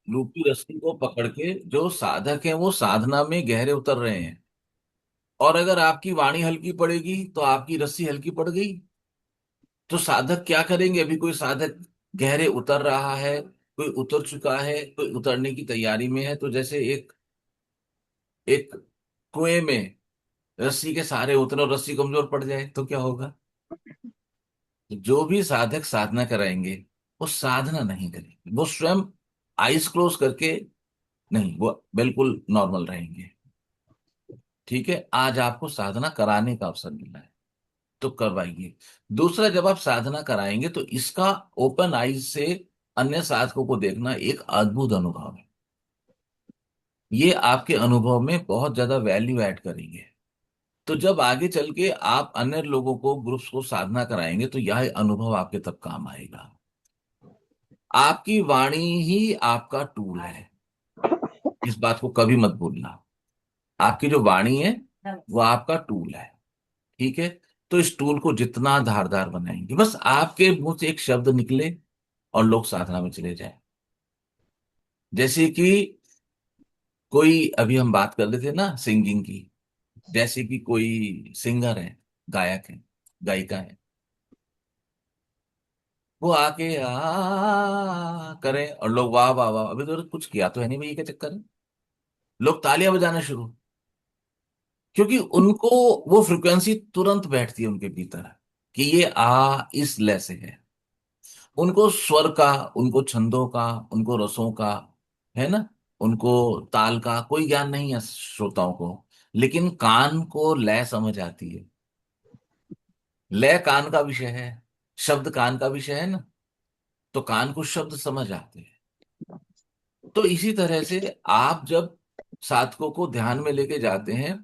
रूपी रस्सी को पकड़ के जो साधक हैं वो साधना में गहरे उतर रहे हैं। और अगर आपकी वाणी हल्की पड़ेगी तो आपकी रस्सी हल्की पड़ गई। तो साधक क्या करेंगे? अभी कोई साधक गहरे उतर रहा है, कोई उतर चुका है, कोई उतरने की तैयारी में है, तो जैसे एक एक कुएं में रस्सी के सहारे उतरे और रस्सी कमजोर पड़ जाए तो क्या होगा? जो भी साधक साधना कराएंगे वो साधना नहीं करेंगे, वो स्वयं आइज क्लोज करके नहीं, वो बिल्कुल नॉर्मल रहेंगे। ठीक है, आज आपको साधना कराने का अवसर मिला है तो करवाइए। दूसरा, जब आप साधना कराएंगे तो इसका ओपन आईज से अन्य साधकों को देखना एक अद्भुत अनुभव है। ये आपके अनुभव में बहुत ज्यादा वैल्यू ऐड करेंगे। तो जब आगे चल के आप अन्य लोगों को, ग्रुप्स को साधना कराएंगे तो यह अनुभव आपके तब काम आएगा। आपकी वाणी ही आपका टूल है, इस बात को कभी मत भूलना। आपकी जो वाणी है वो आपका टूल है। ठीक है, तो इस टूल को जितना धारदार बनाएंगे, बस आपके मुंह से एक शब्द निकले और लोग साधना में चले जाएं। जैसे कि कोई, अभी हम बात कर रहे थे ना सिंगिंग की, जैसे कि कोई सिंगर है, गायक है, गायिका है, वो आके आ करें और लोग वाह वाह वाह, अभी तो कुछ किया तो है नहीं भाई, ये क्या चक्कर है? लोग तालियां बजाना शुरू, क्योंकि उनको वो फ्रिक्वेंसी तुरंत बैठती है उनके भीतर कि ये इस लय से है। उनको स्वर का, उनको छंदों का, उनको रसों का, है ना, उनको ताल का कोई ज्ञान नहीं है श्रोताओं को, लेकिन कान को लय समझ आती है। लय कान का विषय है, शब्द कान का विषय है ना, तो कान को शब्द समझ आते हैं। तो इसी तरह से आप जब साधकों को ध्यान में लेके जाते हैं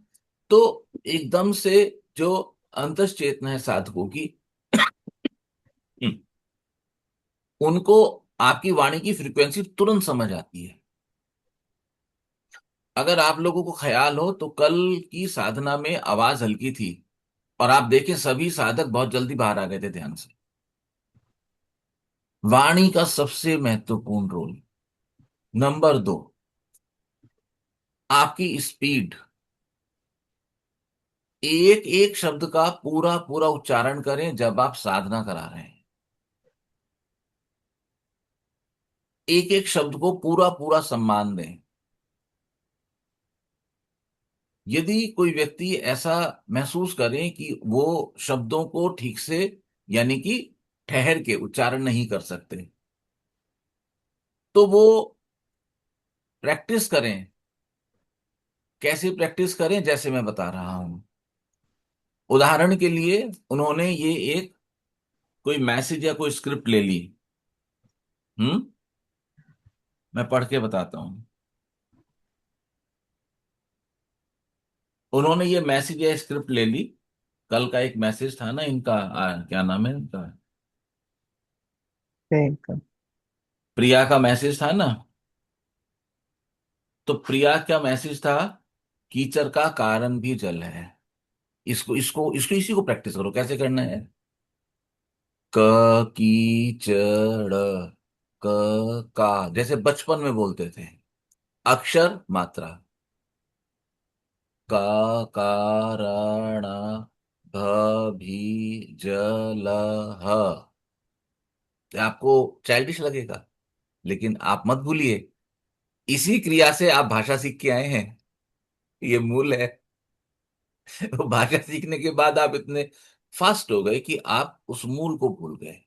तो एकदम से जो अंतस चेतना है साधकों की, उनको आपकी वाणी की फ्रीक्वेंसी तुरंत समझ आती है। अगर आप लोगों को ख्याल हो तो कल की साधना में आवाज हल्की थी और आप देखें सभी साधक बहुत जल्दी बाहर आ गए थे ध्यान से। वाणी का सबसे महत्वपूर्ण रोल। नंबर दो, आपकी स्पीड। एक एक शब्द का पूरा पूरा उच्चारण करें जब आप साधना करा रहे हैं। एक एक शब्द को पूरा पूरा सम्मान दें। यदि कोई व्यक्ति ऐसा महसूस करे कि वो शब्दों को ठीक से, यानी कि ठहर के उच्चारण नहीं कर सकते, तो वो प्रैक्टिस करें। कैसे प्रैक्टिस करें? जैसे मैं बता रहा हूं। उदाहरण के लिए, उन्होंने ये एक कोई मैसेज या कोई स्क्रिप्ट ले ली। हम्म, मैं पढ़ के बताता हूं। उन्होंने ये मैसेज या स्क्रिप्ट ले ली। कल का एक मैसेज था ना इनका, क्या नाम है इनका, प्रियंका। प्रिया का मैसेज था ना। तो प्रिया का मैसेज था, कीचड़ का कारण भी जल है। इसको इसको इसको इसी को प्रैक्टिस करो। कैसे करना है? क, कीचड़, क, का, जैसे बचपन में बोलते थे, अक्षर मात्रा। का कारण भी जल। आपको चाइल्डिश लगेगा, लेकिन आप मत भूलिए, इसी क्रिया से आप भाषा सीख के आए हैं। ये मूल है। तो भाषा सीखने के बाद आप इतने फास्ट हो गए कि आप उस मूल को भूल गए।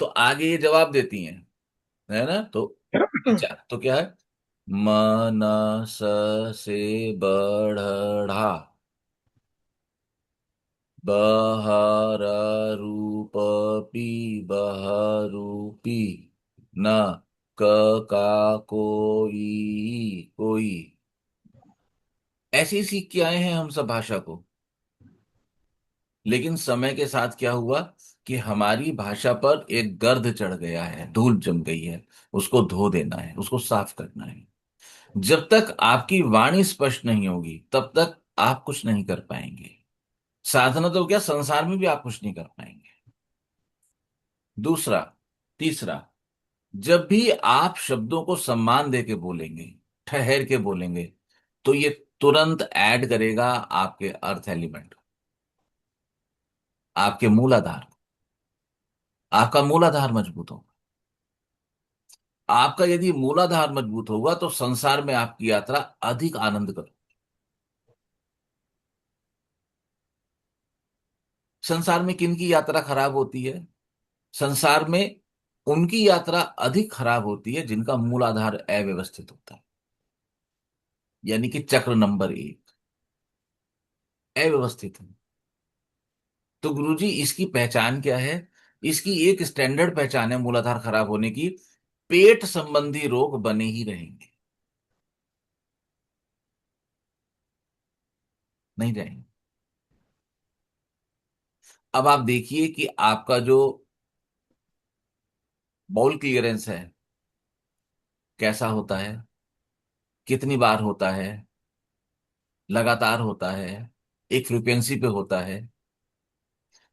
तो आगे ये जवाब देती हैं, है ना। तो विचार तो क्या है? मनस से बढ़ा, बहर रूप पी, बहरूपी, न क का कोई कोई। ऐसे ही सीख के आए हैं हम सब भाषा को। लेकिन समय के साथ क्या हुआ कि हमारी भाषा पर एक गर्द चढ़ गया है, धूल जम गई है। उसको धो देना है, उसको साफ करना है। जब तक आपकी वाणी स्पष्ट नहीं होगी तब तक आप कुछ नहीं कर पाएंगे। साधना तो क्या, संसार में भी आप कुछ नहीं कर पाएंगे। दूसरा, तीसरा, जब भी आप शब्दों को सम्मान दे के बोलेंगे, ठहर के बोलेंगे, तो ये तुरंत ऐड करेगा आपके अर्थ एलिमेंट, आपके मूलाधार। आपका मूलाधार मजबूत होगा। आपका यदि मूलाधार मजबूत होगा तो संसार में आपकी यात्रा अधिक आनंद कर। संसार में किन की यात्रा खराब होती है? संसार में उनकी यात्रा अधिक खराब होती है जिनका मूलाधार अव्यवस्थित होता है, यानी कि चक्र नंबर 1 अव्यवस्थित है। तो गुरुजी इसकी पहचान क्या है? इसकी एक स्टैंडर्ड पहचान है मूलाधार खराब होने की, पेट संबंधी रोग बने ही रहेंगे, नहीं जाएंगे। अब आप देखिए कि आपका जो बाउल क्लियरेंस है कैसा होता है, कितनी बार होता है, लगातार होता है, एक फ्रीक्वेंसी पे होता है।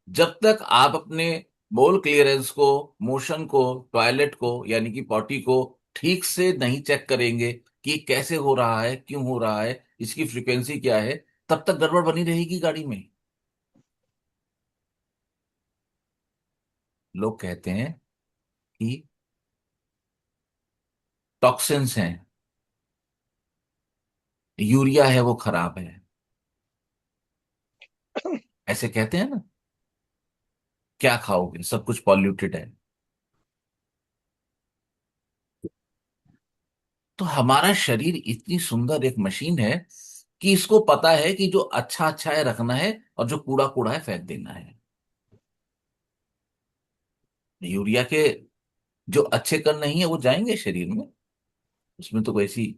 जब तक आप अपने बाउल क्लियरेंस को, मोशन को, टॉयलेट को यानी कि पॉटी को ठीक से नहीं चेक करेंगे कि कैसे हो रहा है, क्यों हो रहा है, इसकी फ्रीक्वेंसी क्या है, तब तक गड़बड़ बनी रहेगी गाड़ी में। लोग कहते हैं कि टॉक्सिन्स हैं, यूरिया है वो खराब है, ऐसे कहते हैं ना। क्या खाओगे, सब कुछ पॉल्यूटेड है। तो हमारा शरीर इतनी सुंदर एक मशीन है कि इसको पता है कि जो अच्छा अच्छा है रखना है और जो कूड़ा कूड़ा है फेंक देना है। यूरिया के जो अच्छे कण नहीं है वो जाएंगे शरीर में, उसमें तो कोई ऐसी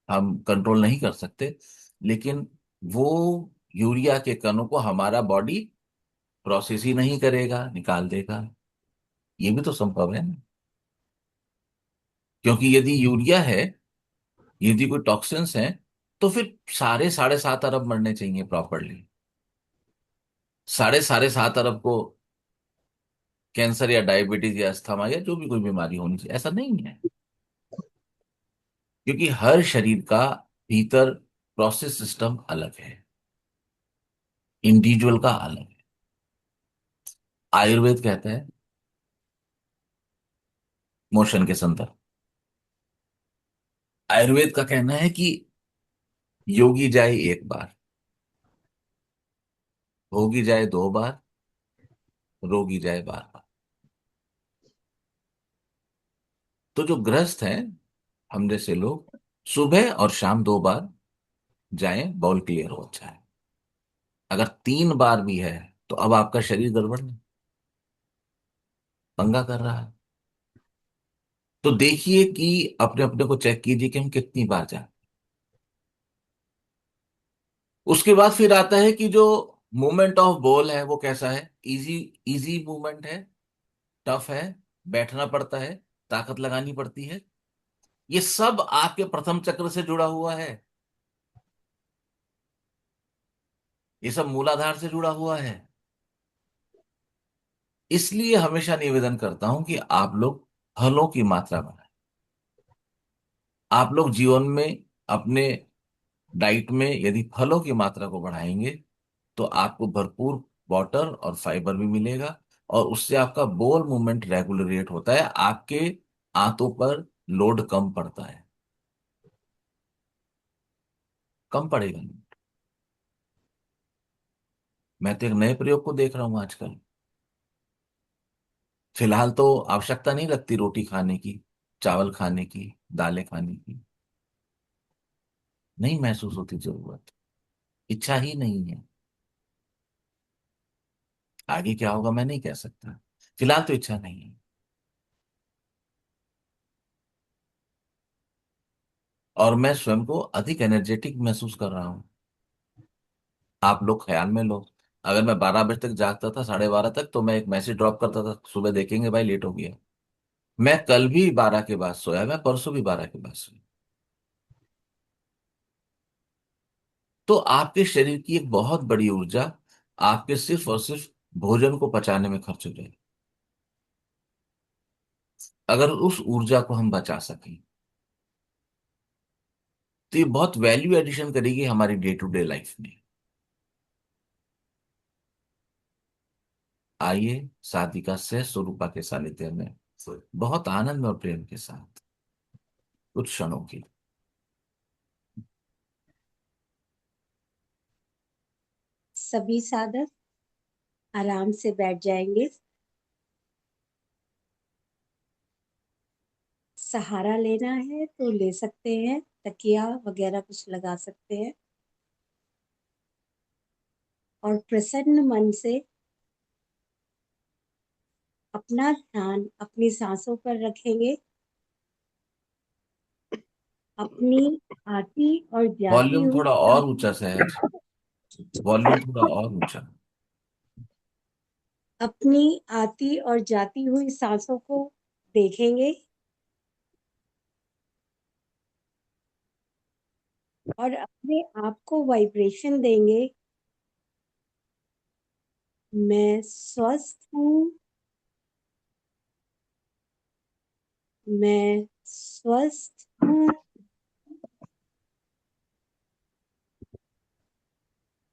हम कंट्रोल नहीं कर सकते। लेकिन वो यूरिया के कणों को हमारा बॉडी प्रोसेस ही नहीं करेगा, निकाल देगा। ये भी तो संभव है ना। क्योंकि यदि यूरिया है, यदि कोई टॉक्सिन्स हैं, तो फिर साढ़े साढ़े 7 अरब मरने चाहिए प्रॉपरली। साढ़े साढ़े 7 अरब को कैंसर या डायबिटीज या अस्थमा या जो भी कोई बीमारी होनी चाहिए, ऐसा नहीं है। क्योंकि हर शरीर का भीतर प्रोसेस सिस्टम अलग है, इंडिविजुअल का अलग है। आयुर्वेद कहता है मोशन के संदर्भ, आयुर्वेद का कहना है कि योगी जाए 1 बार, भोगी जाए 2 बार, रोगी जाए बार बार। तो जो ग्रस्त हैं, हम जैसे लोग, सुबह और शाम 2 बार जाएं, बाउल क्लियर हो जाए। अगर 3 बार भी है तो अब आपका शरीर गड़बड़ नहीं, पंगा कर रहा है। तो देखिए कि अपने अपने को चेक कीजिए कि हम कितनी बार जाए। उसके बाद फिर आता है कि जो मूवमेंट ऑफ बॉल है वो कैसा है, इजी, इजी मूवमेंट है, टफ है, बैठना पड़ता है, ताकत लगानी पड़ती है। ये सब आपके प्रथम चक्र से जुड़ा हुआ है, ये सब मूलाधार से जुड़ा हुआ है। इसलिए हमेशा निवेदन करता हूं कि आप लोग फलों की मात्रा बढ़ाएं। आप लोग जीवन में अपने डाइट में यदि फलों की मात्रा को बढ़ाएंगे तो आपको भरपूर वाटर और फाइबर भी मिलेगा, और उससे आपका बोल मूवमेंट रेगुलरेट होता है, आपके आंतों पर लोड कम पड़ता है, कम पड़ेगा। मैं तो एक नए प्रयोग को देख रहा हूं आजकल। फिलहाल तो आवश्यकता नहीं लगती रोटी खाने की, चावल खाने की, दालें खाने की, नहीं महसूस होती जरूरत, इच्छा ही नहीं है। आगे क्या होगा मैं नहीं कह सकता, फिलहाल तो इच्छा नहीं है। और मैं स्वयं को अधिक एनर्जेटिक महसूस कर रहा हूं। आप लोग ख्याल में लो, अगर मैं 12 बजे तक जागता था, 12:30 तक, तो मैं एक मैसेज ड्रॉप करता था, सुबह देखेंगे भाई लेट हो गया। मैं कल भी 12 के बाद सोया, मैं परसों भी 12 के बाद सोया। तो आपके शरीर की एक बहुत बड़ी ऊर्जा आपके सिर्फ और सिर्फ भोजन को पचाने में खर्च हो जाएगी। अगर उस ऊर्जा को हम बचा सकें तो ये बहुत वैल्यू एडिशन करेगी हमारी डे टू डे लाइफ में। आइए शादी का सह स्वरूपा के सानिध्य में बहुत आनंद और प्रेम के साथ कुछ क्षणों की। सभी साधक आराम से बैठ जाएंगे। सहारा लेना है तो ले सकते हैं, तकिया वगैरह कुछ लगा सकते हैं। और प्रसन्न मन से अपना ध्यान अपनी सांसों पर रखेंगे। अपनी आती और जाती वॉल्यूम हुई थोड़ा और ऊंचा सहज, वॉल्यूम थोड़ा और ऊंचा। अपनी आती और जाती हुई सांसों को देखेंगे और अपने आप को वाइब्रेशन देंगे। मैं स्वस्थ हूँ। मैं स्वस्थ हूँ।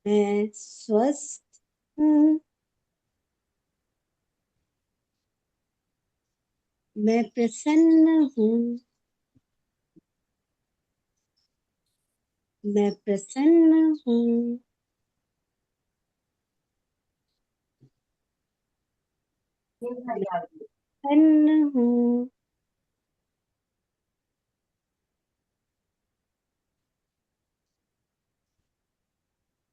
मैं स्वस्थ हूँ। मैं प्रसन्न हूँ। मैं प्रसन्न हूँ। मैं प्रसन्न हूँ।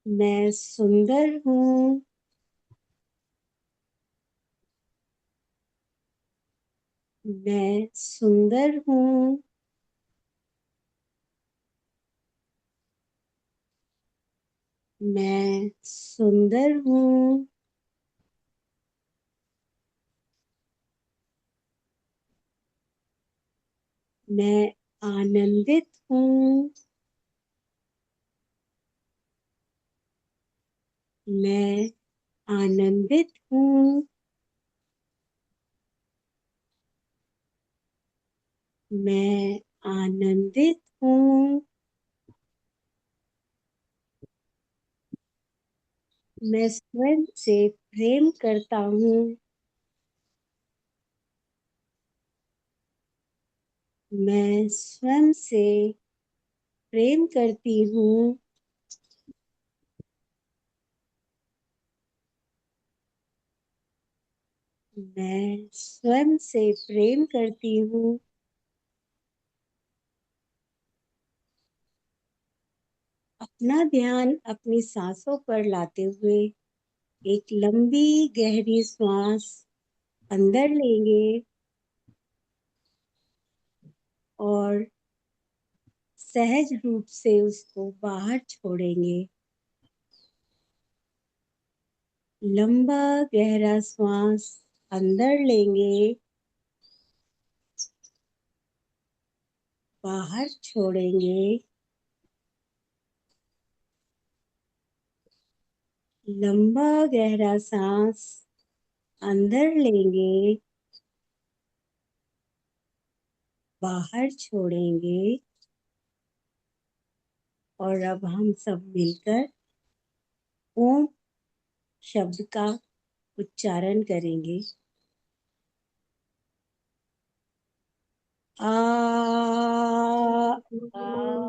मैं सुंदर हूँ। मैं सुंदर हूँ। मैं सुंदर हूँ। मैं आनंदित हूँ। मैं आनंदित हूँ। मैं आनंदित हूँ। मैं स्वयं से प्रेम करता हूँ। मैं स्वयं से प्रेम करती हूँ। मैं स्वयं से प्रेम करती हूँ। अपना ध्यान अपनी सांसों पर लाते हुए एक लंबी गहरी श्वास अंदर लेंगे और सहज रूप से उसको बाहर छोड़ेंगे। लंबा गहरा श्वास अंदर लेंगे, बाहर छोड़ेंगे। लंबा गहरा सांस अंदर लेंगे, बाहर छोड़ेंगे। और अब हम सब मिलकर ओम शब्द का उच्चारण करेंगे। आ आ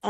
आ आ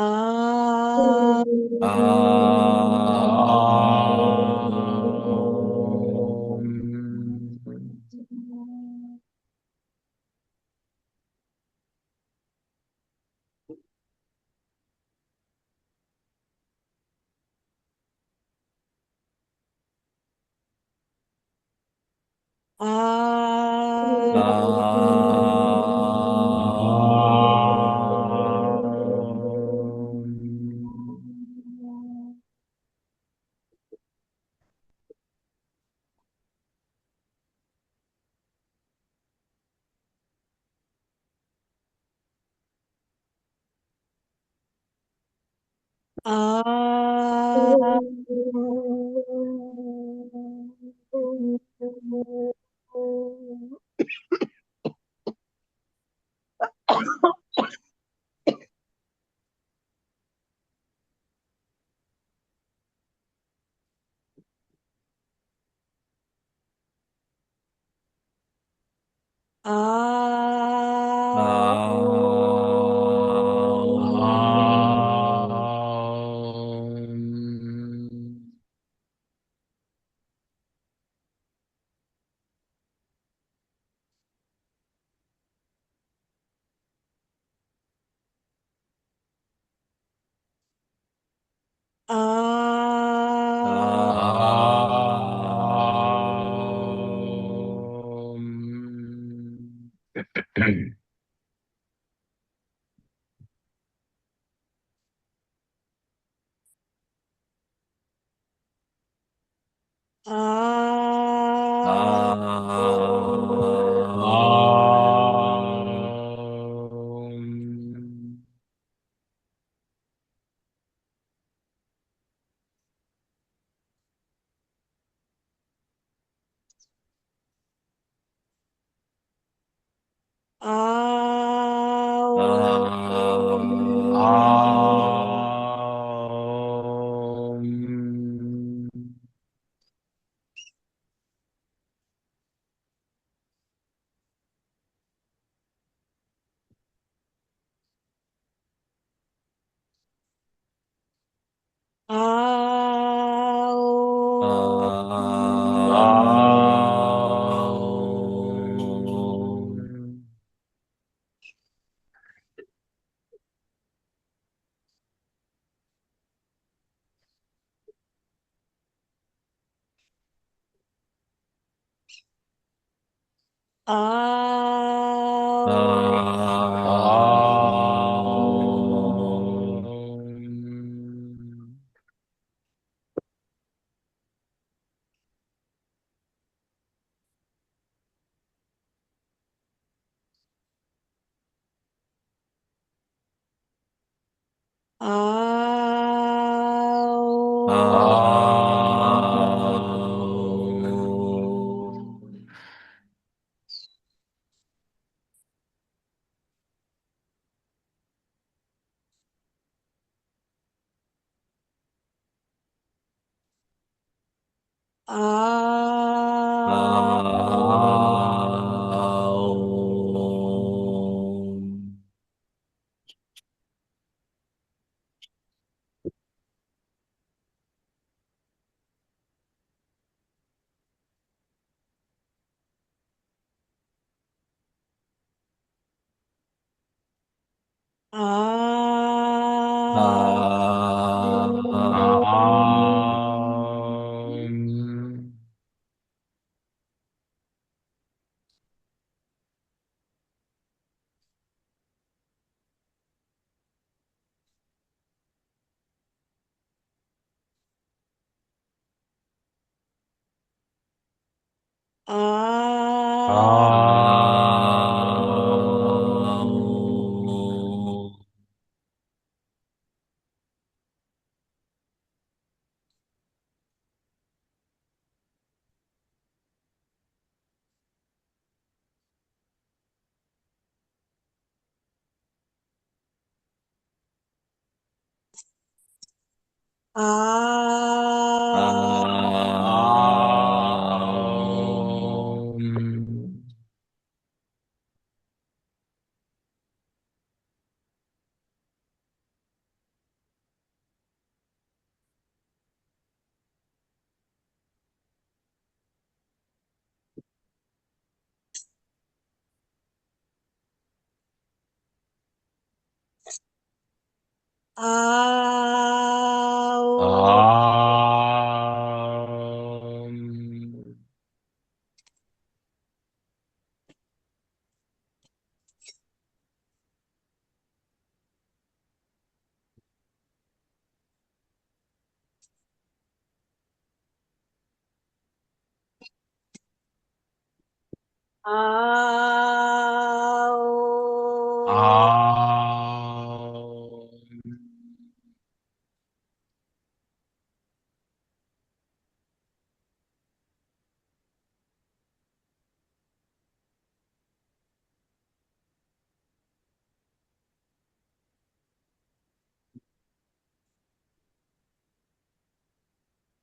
आओ।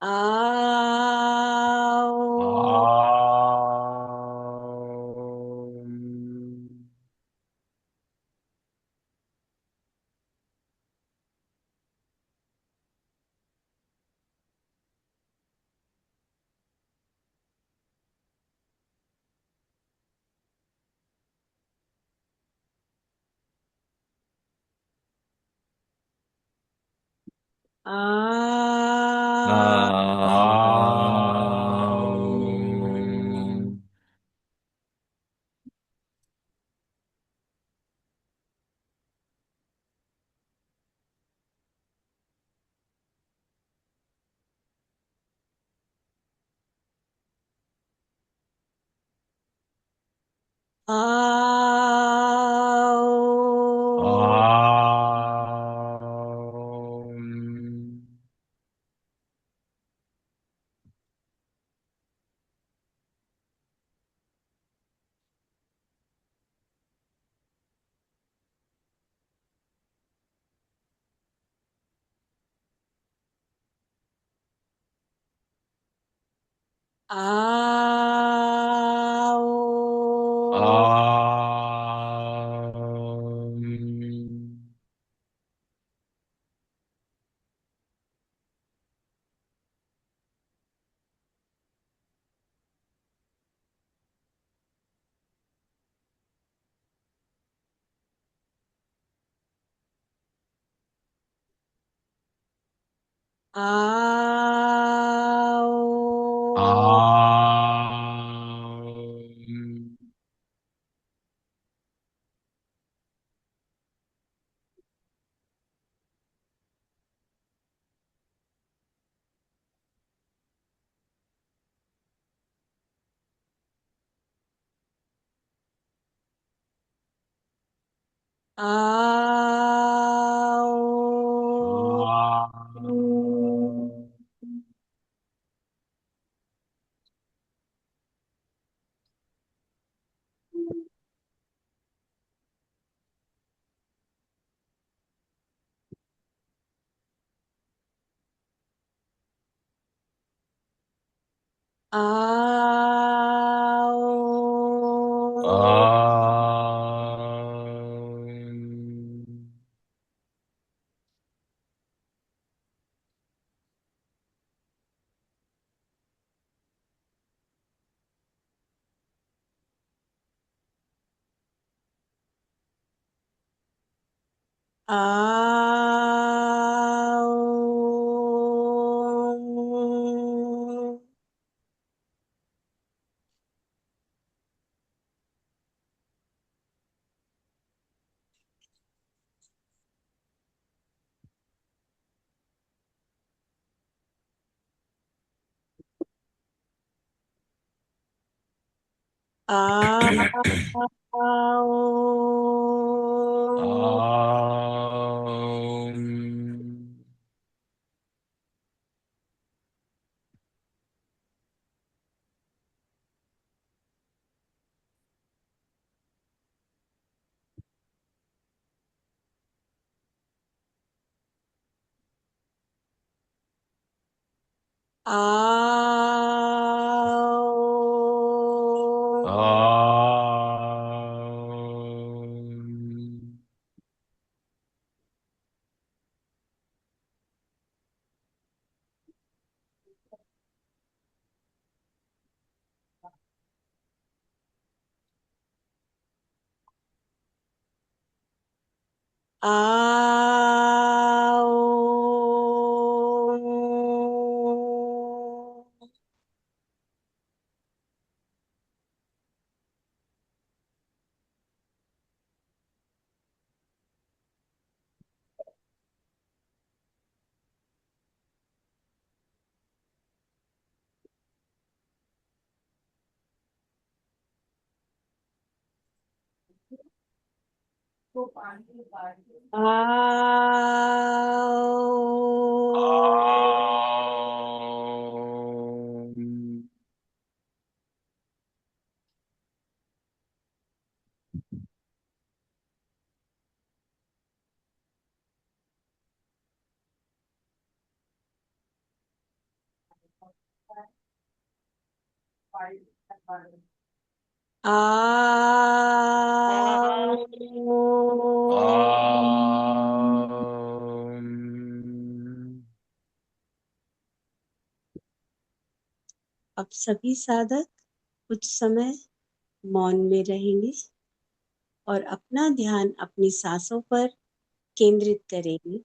आओ। आओ। आओ। आओ। आओ। आओ। आओ। आओ। आओ। आम। अब सभी साधक कुछ समय मौन में रहेंगे और अपना ध्यान अपनी सांसों पर केंद्रित करेंगे।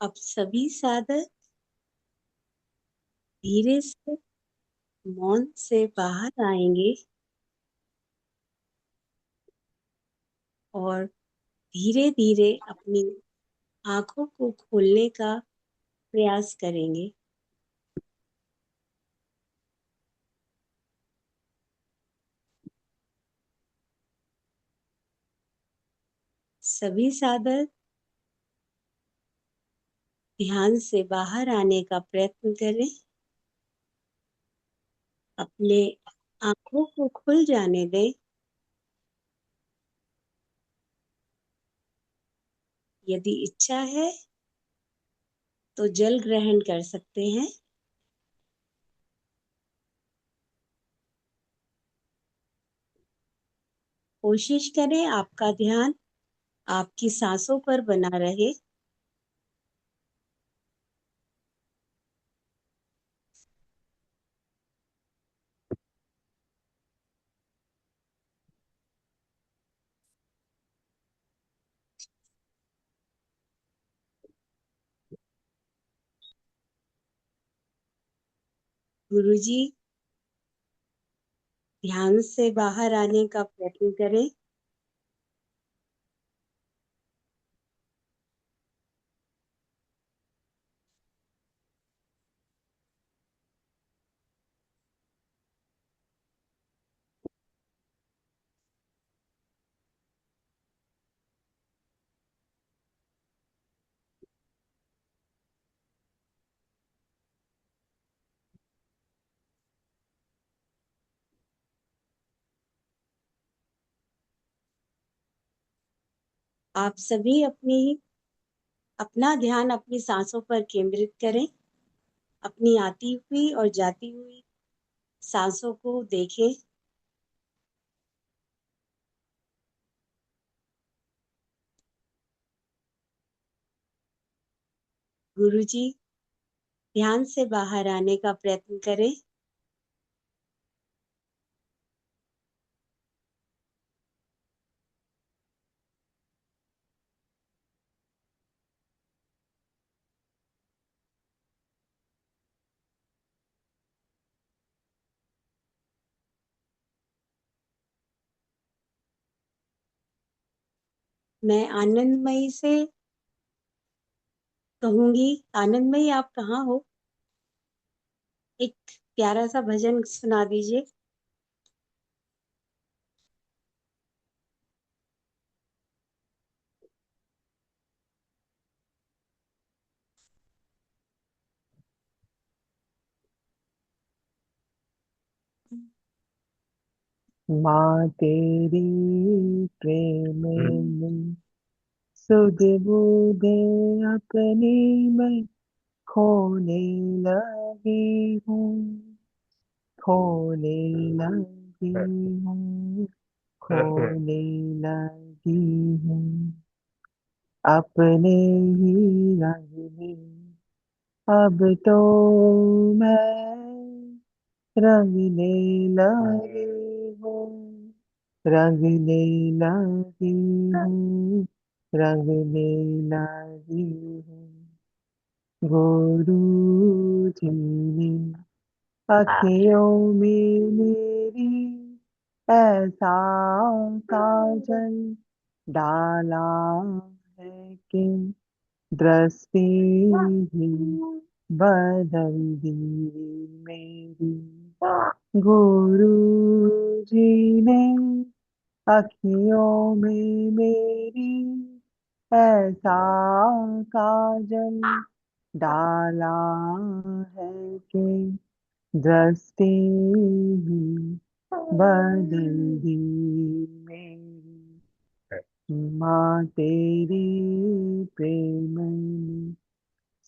अब सभी साधक धीरे से मौन से बाहर आएंगे और धीरे धीरे अपनी आंखों को खोलने का प्रयास करेंगे। सभी साधक ध्यान से बाहर आने का प्रयत्न करें। अपने आंखों को खुल जाने दें। यदि इच्छा है तो जल ग्रहण कर सकते हैं। कोशिश करें आपका ध्यान आपकी सांसों पर बना रहे। गुरुजी, ध्यान से बाहर आने का प्रयत्न करें। आप सभी अपना ध्यान अपनी सांसों पर केंद्रित करें। अपनी आती हुई और जाती हुई सांसों को देखें। गुरुजी, ध्यान से बाहर आने का प्रयत्न करें। मैं आनंदमयी से कहूंगी, आनंदमयी आप कहाँ हो? एक प्यारा सा भजन सुना दीजिए। माँ तेरी प्रेम में सुध बुधे अपनी मैं खोने लगी हूँ, खोने लगी हूँ, खोने लगी हूँ। अपने ही रंग में अब तो मैं रंगने लगी हूँ, रंगने लगी हूँ, रंगने लगी हूँ। गुरु जी ने अखियों में मेरी ऐसा काजल डाला है कि दृष्टि ही बदल दी मेरी। गुरु जी ने अखियों में मेरी ऐसा काजल डाला है कि दृष्टि ही बदल दी मेरी। माँ तेरी प्रेम में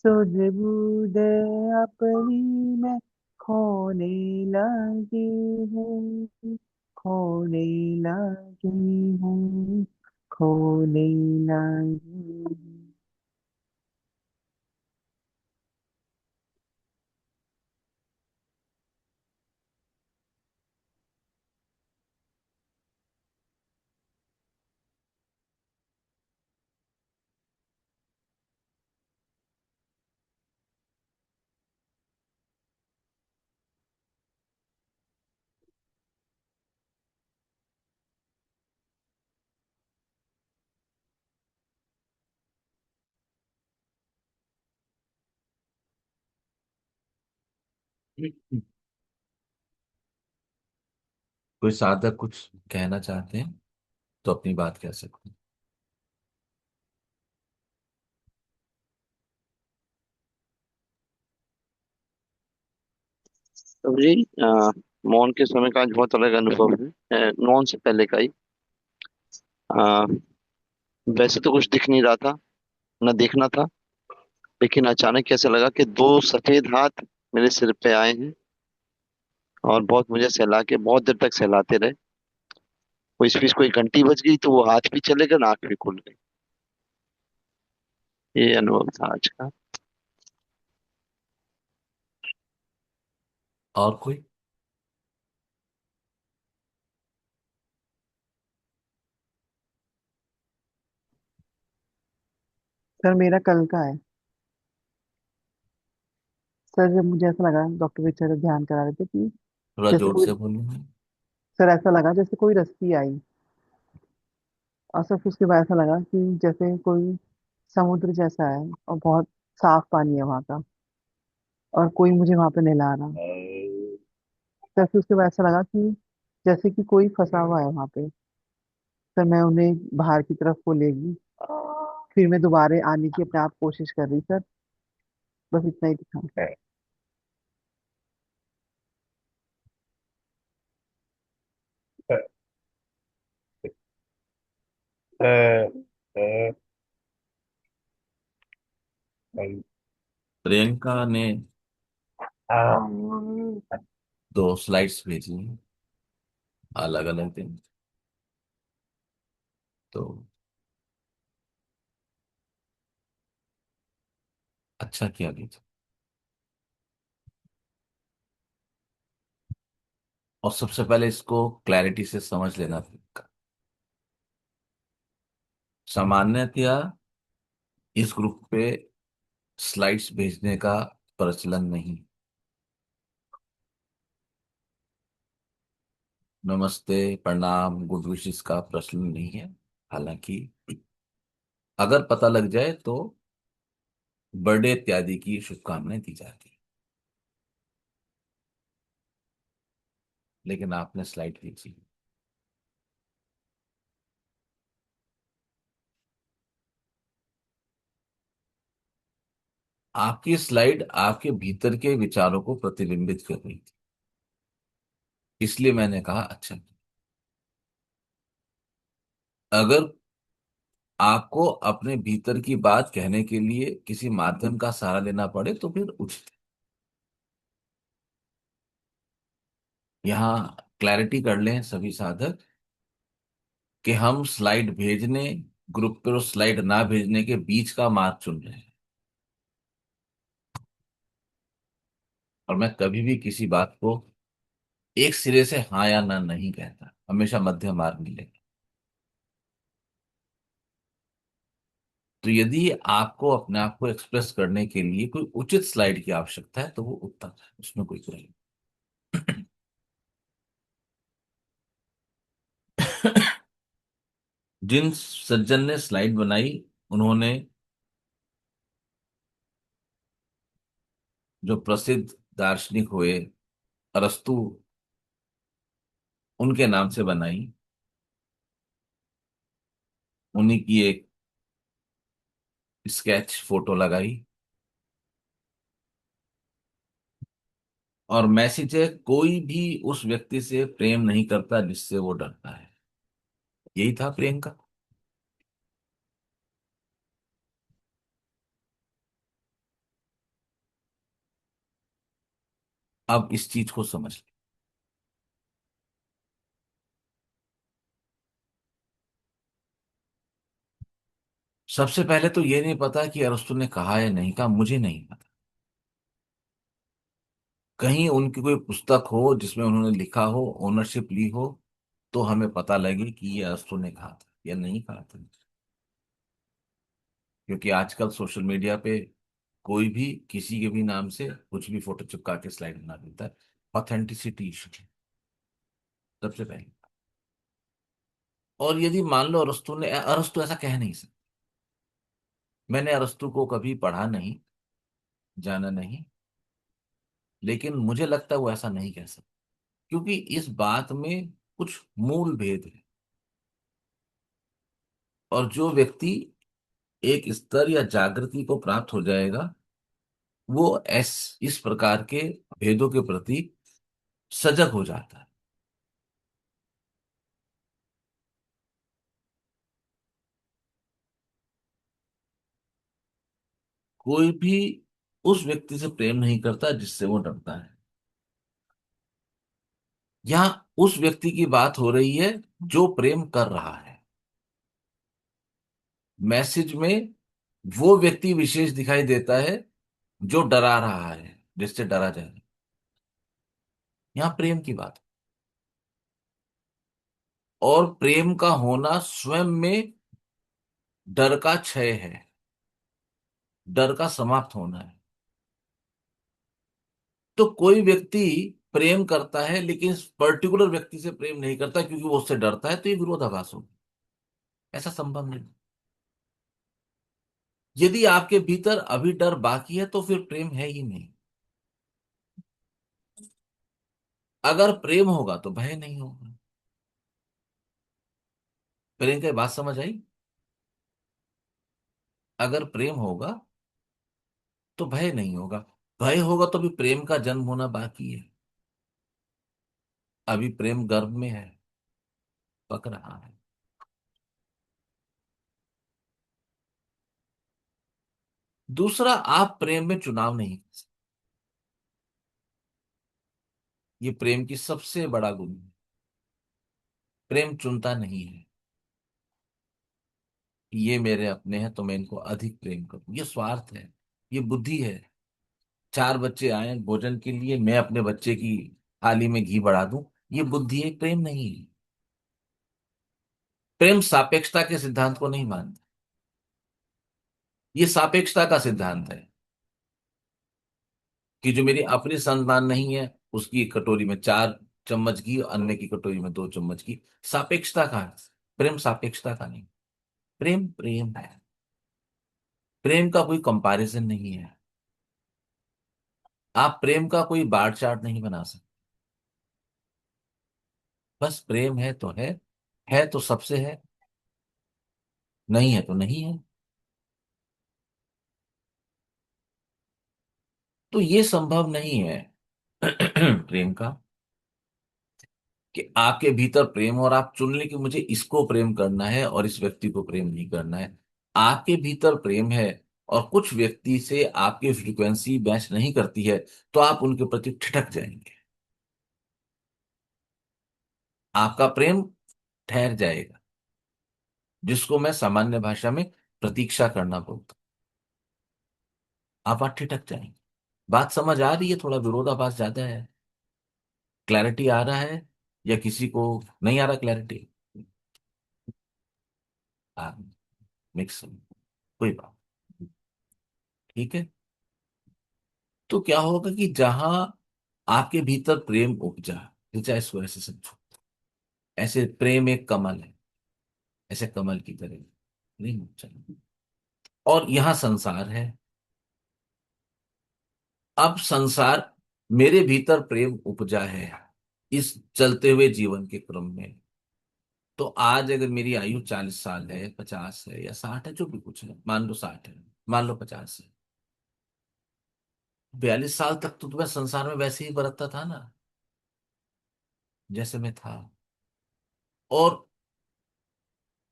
सुध बुध अपनी मैं खोने लगी हूँ, खोने लगी हूँ, खोने लगी हूँ। कोई साधक कुछ कहना चाहते हैं तो अपनी बात कह सकते हैं। तो जी मौन के समय का आज बहुत अलग अनुभव है, मौन से पहले का ही। अ, वैसे तो कुछ दिख नहीं रहा था, न देखना था, लेकिन अचानक ऐसा लगा कि दो सफेद हाथ मेरे सिर पे आए हैं और बहुत मुझे सहला के बहुत देर तक सहलाते रहे। वो इस बीच कोई घंटी बज गई तो वो हाथ भी चले गए, नाक भी खुल गई। ये अनुभव था आज का। और कोई? सर मेरा कल का है। सर जब मुझे ऐसा लगा, डॉक्टर बेचारे ध्यान करा रहे थे कि थोड़ा जैसे जोर कोई, से बोलूंगा। सर ऐसा लगा जैसे कोई रस्सी आई। और सर फिर उसके बाद ऐसा लगा कि जैसे कोई समुद्र जैसा है और बहुत साफ पानी है वहाँ का, और कोई मुझे वहां पे नहला रहा। सर फिर उसके बाद ऐसा लगा कि जैसे कि कोई फंसा हुआ है वहां पे। सर मैं उन्हें बाहर की तरफ को ले गई। फिर मैं दोबारा आने की अपने आप कोशिश कर रही सर। बस इतना ही दिखा। प्रियंका ने दो स्लाइड्स भेजी हैं अलग अलग दिन। तो अच्छा किया भेजा। और सबसे पहले इसको क्लैरिटी से समझ लेना प्रियंका। सामान्यतया इस ग्रुप पे स्लाइड्स भेजने का प्रचलन नहीं। नमस्ते, प्रणाम, गुड विशेस का प्रचलन नहीं है। हालांकि अगर पता लग जाए तो बर्थडे इत्यादि की शुभकामनाएं दी जाती है। लेकिन आपने स्लाइड भेजी। आपकी स्लाइड आपके भीतर के विचारों को प्रतिबिंबित कर रही थी। इसलिए मैंने कहा अच्छा। अगर आपको अपने भीतर की बात कहने के लिए किसी माध्यम का सहारा लेना पड़े तो फिर उचित है। यहाँ क्लैरिटी कर लें सभी साधक कि हम स्लाइड भेजने, ग्रुप पर स्लाइड ना भेजने के बीच का मार्ग चुन रहे हैं। और मैं कभी भी किसी बात को एक सिरे से हाँ या ना नहीं कहता, हमेशा मध्य मार्ग मिलेगा। तो यदि आपको अपने आप को एक्सप्रेस करने के लिए कोई उचित स्लाइड की आवश्यकता है तो वो उत्तम है, उसमें कोई बुराई नहीं। जिन सज्जन ने स्लाइड बनाई उन्होंने जो प्रसिद्ध दार्शनिक हुए अरस्तु, उनके नाम से बनाई। उन्हीं की एक स्केच फोटो लगाई। और मैसेज है, कोई भी उस व्यक्ति से प्रेम नहीं करता जिससे वो डरता है। यही था प्रियंका। अब इस चीज को समझ लें। सबसे पहले तो ये नहीं पता कि अरस्तु ने कहा या नहीं कहा, मुझे नहीं पता। कहीं उनकी कोई पुस्तक हो जिसमें उन्होंने लिखा हो, ओनरशिप ली हो, तो हमें पता लगे कि ये अरस्तु ने कहा था या नहीं कहा था। क्योंकि आजकल सोशल मीडिया पे कोई भी किसी के भी नाम से कुछ भी फोटो चिपका के स्लाइड बना देता है। ऑथेंटिसिटी इशू सबसे पहले। और यदि मान लो अरस्तु ऐसा कह नहीं सकता। मैंने अरस्तु को कभी पढ़ा नहीं, जाना नहीं। लेकिन मुझे लगता है वो ऐसा नहीं कह सकता, क्योंकि इस बात में कुछ मूल भेद है। और जो व्यक्ति एक स्तर या जागृति को प्राप्त हो जाएगा, वो इस प्रकार के भेदों के प्रति सजग हो जाता है। कोई भी उस व्यक्ति से प्रेम नहीं करता जिससे वो डरता है। यहाँ उस व्यक्ति की बात हो रही है जो प्रेम कर रहा है। मैसेज में वो व्यक्ति विशेष दिखाई देता है जो डरा रहा है, जिससे डरा जाए। यहाँ प्रेम की बात। और प्रेम का होना स्वयं में डर का क्षय है, डर का समाप्त होना है। तो कोई व्यक्ति प्रेम करता है लेकिन पर्टिकुलर व्यक्ति से प्रेम नहीं करता क्योंकि वो उससे डरता है, तो ये विरोधाभास होगा। ऐसा संभव नहीं। यदि आपके भीतर अभी डर बाकी है तो फिर प्रेम है ही नहीं। अगर प्रेम होगा तो भय नहीं होगा। प्रेम की बात समझ आई? अगर प्रेम होगा तो भय नहीं होगा। भय होगा तो भी प्रेम का जन्म होना बाकी है। अभी प्रेम गर्भ में है, पक रहा है। दूसरा, आप प्रेम में चुनाव नहीं कर सकते। ये प्रेम की सबसे बड़ा गुण है। प्रेम चुनता नहीं है कि ये मेरे अपने हैं तो मैं इनको अधिक प्रेम करूं। ये स्वार्थ है, ये बुद्धि है। चार बच्चे आए भोजन के लिए, मैं अपने बच्चे की थाली में घी बढ़ा दूं, ये बुद्धि है, प्रेम नहीं है। प्रेम सापेक्षता के सिद्धांत को नहीं मानता। ये सापेक्षता का सिद्धांत है कि जो मेरी अपनी संतान नहीं है उसकी कटोरी में 4 चम्मच घी, अन्य की कटोरी में 2 चम्मच घी। सापेक्षता का है। प्रेम सापेक्षता का नहीं। प्रेम प्रेम है। प्रेम का कोई कंपैरिजन नहीं है। आप प्रेम का कोई बार चार्ट नहीं बना सकते। बस प्रेम है तो सबसे है, नहीं है तो नहीं है। तो ये संभव नहीं है प्रेम का, कि आपके भीतर प्रेम और आप चुन लें कि मुझे इसको प्रेम करना है और इस व्यक्ति को प्रेम नहीं करना है। आपके भीतर प्रेम है और कुछ व्यक्ति से आपकी फ्रीक्वेंसी मैच नहीं करती है, तो आप उनके प्रति ठिठक जाएंगे। आपका प्रेम ठहर जाएगा, जिसको मैं सामान्य भाषा में प्रतीक्षा करना बोलता हूं। आप ठिठक जाएंगे। बात समझ आ रही है? थोड़ा विरोधाभास ज्यादा है। क्लैरिटी आ रहा है या किसी को नहीं आ रहा क्लैरिटी? आ मिक्स, कोई बात। ठीक है। तो क्या होगा कि जहां आपके भीतर प्रेम उपजा, चाहे इसको ऐसे समझो, ऐसे प्रेम एक कमल है, ऐसे कमल की तरह प्रेम उपजा, और यहाँ संसार है। अब संसार, मेरे भीतर प्रेम उपजा है इस चलते हुए जीवन के क्रम में। तो आज अगर मेरी आयु 40 साल है, 50 है या 60 है, जो भी कुछ है, मान लो 60 है, मान लो 50 है, 42 साल तक तो मैं संसार में वैसे ही बरतता था ना, जैसे मैं था। और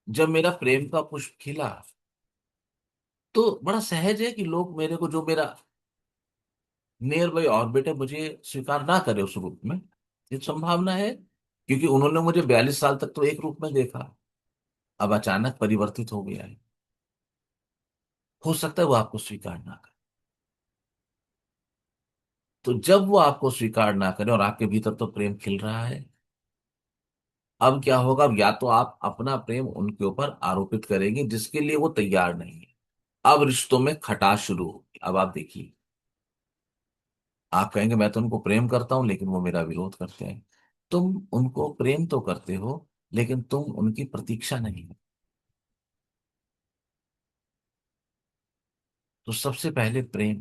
जब मेरा प्रेम का पुष्प खिला, तो बड़ा सहज है कि लोग मेरे को, जो मेरा नियर बाई ऑर्बिट है, मुझे स्वीकार ना करे उस रूप में। ये संभावना है, क्योंकि उन्होंने मुझे 42 साल तक तो एक रूप में देखा, अब अचानक परिवर्तित हो गया है। हो सकता है वो आपको स्वीकार ना करे। तो जब वो आपको स्वीकार ना करे और आपके भीतर तो प्रेम खिल रहा है, अब क्या होगा? अब या तो आप अपना प्रेम उनके ऊपर आरोपित करेंगे जिसके लिए वो तैयार नहीं है। अब रिश्तों में खटास शुरू होगी। अब आप देखिए, आप कहेंगे मैं तो उनको प्रेम करता हूं लेकिन वो मेरा विरोध करते हैं। तुम उनको प्रेम तो करते हो लेकिन तुम उनकी प्रतीक्षा नहीं। तो सबसे पहले प्रेम,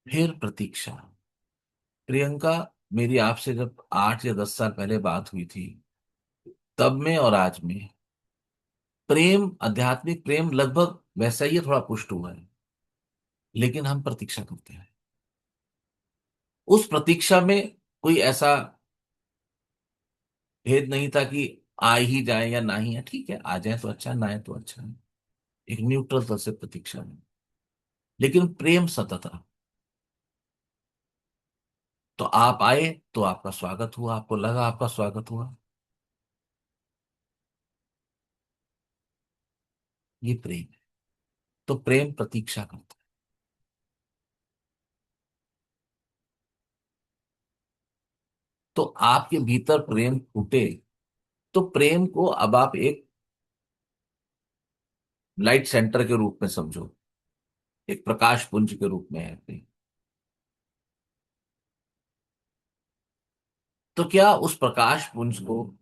फिर प्रतीक्षा। प्रियंका, मेरी आपसे जब 8 या 10 साल पहले बात हुई थी, तब में और आज में प्रेम, आध्यात्मिक प्रेम लगभग वैसा ही है, थोड़ा पुष्ट हुआ है। लेकिन हम प्रतीक्षा करते हैं। उस प्रतीक्षा में कोई ऐसा भेद नहीं था कि आ ही जाए या ना ही है, ठीक है, आ जाए तो अच्छा, ना आए तो अच्छा है। एक न्यूट्रल तरह से प्रतीक्षा में। लेकिन प्रेम सतत रहा। तो आप आए तो आपका स्वागत हुआ, आपको लगा आपका स्वागत हुआ। ये प्रेम है। तो प्रेम प्रतीक्षा करता है। तो आपके भीतर प्रेम फूटे, तो प्रेम को अब आप एक लाइट सेंटर के रूप में समझो, एक प्रकाश पुंज के रूप में है प्रेम। तो क्या उस प्रकाश पुंज को,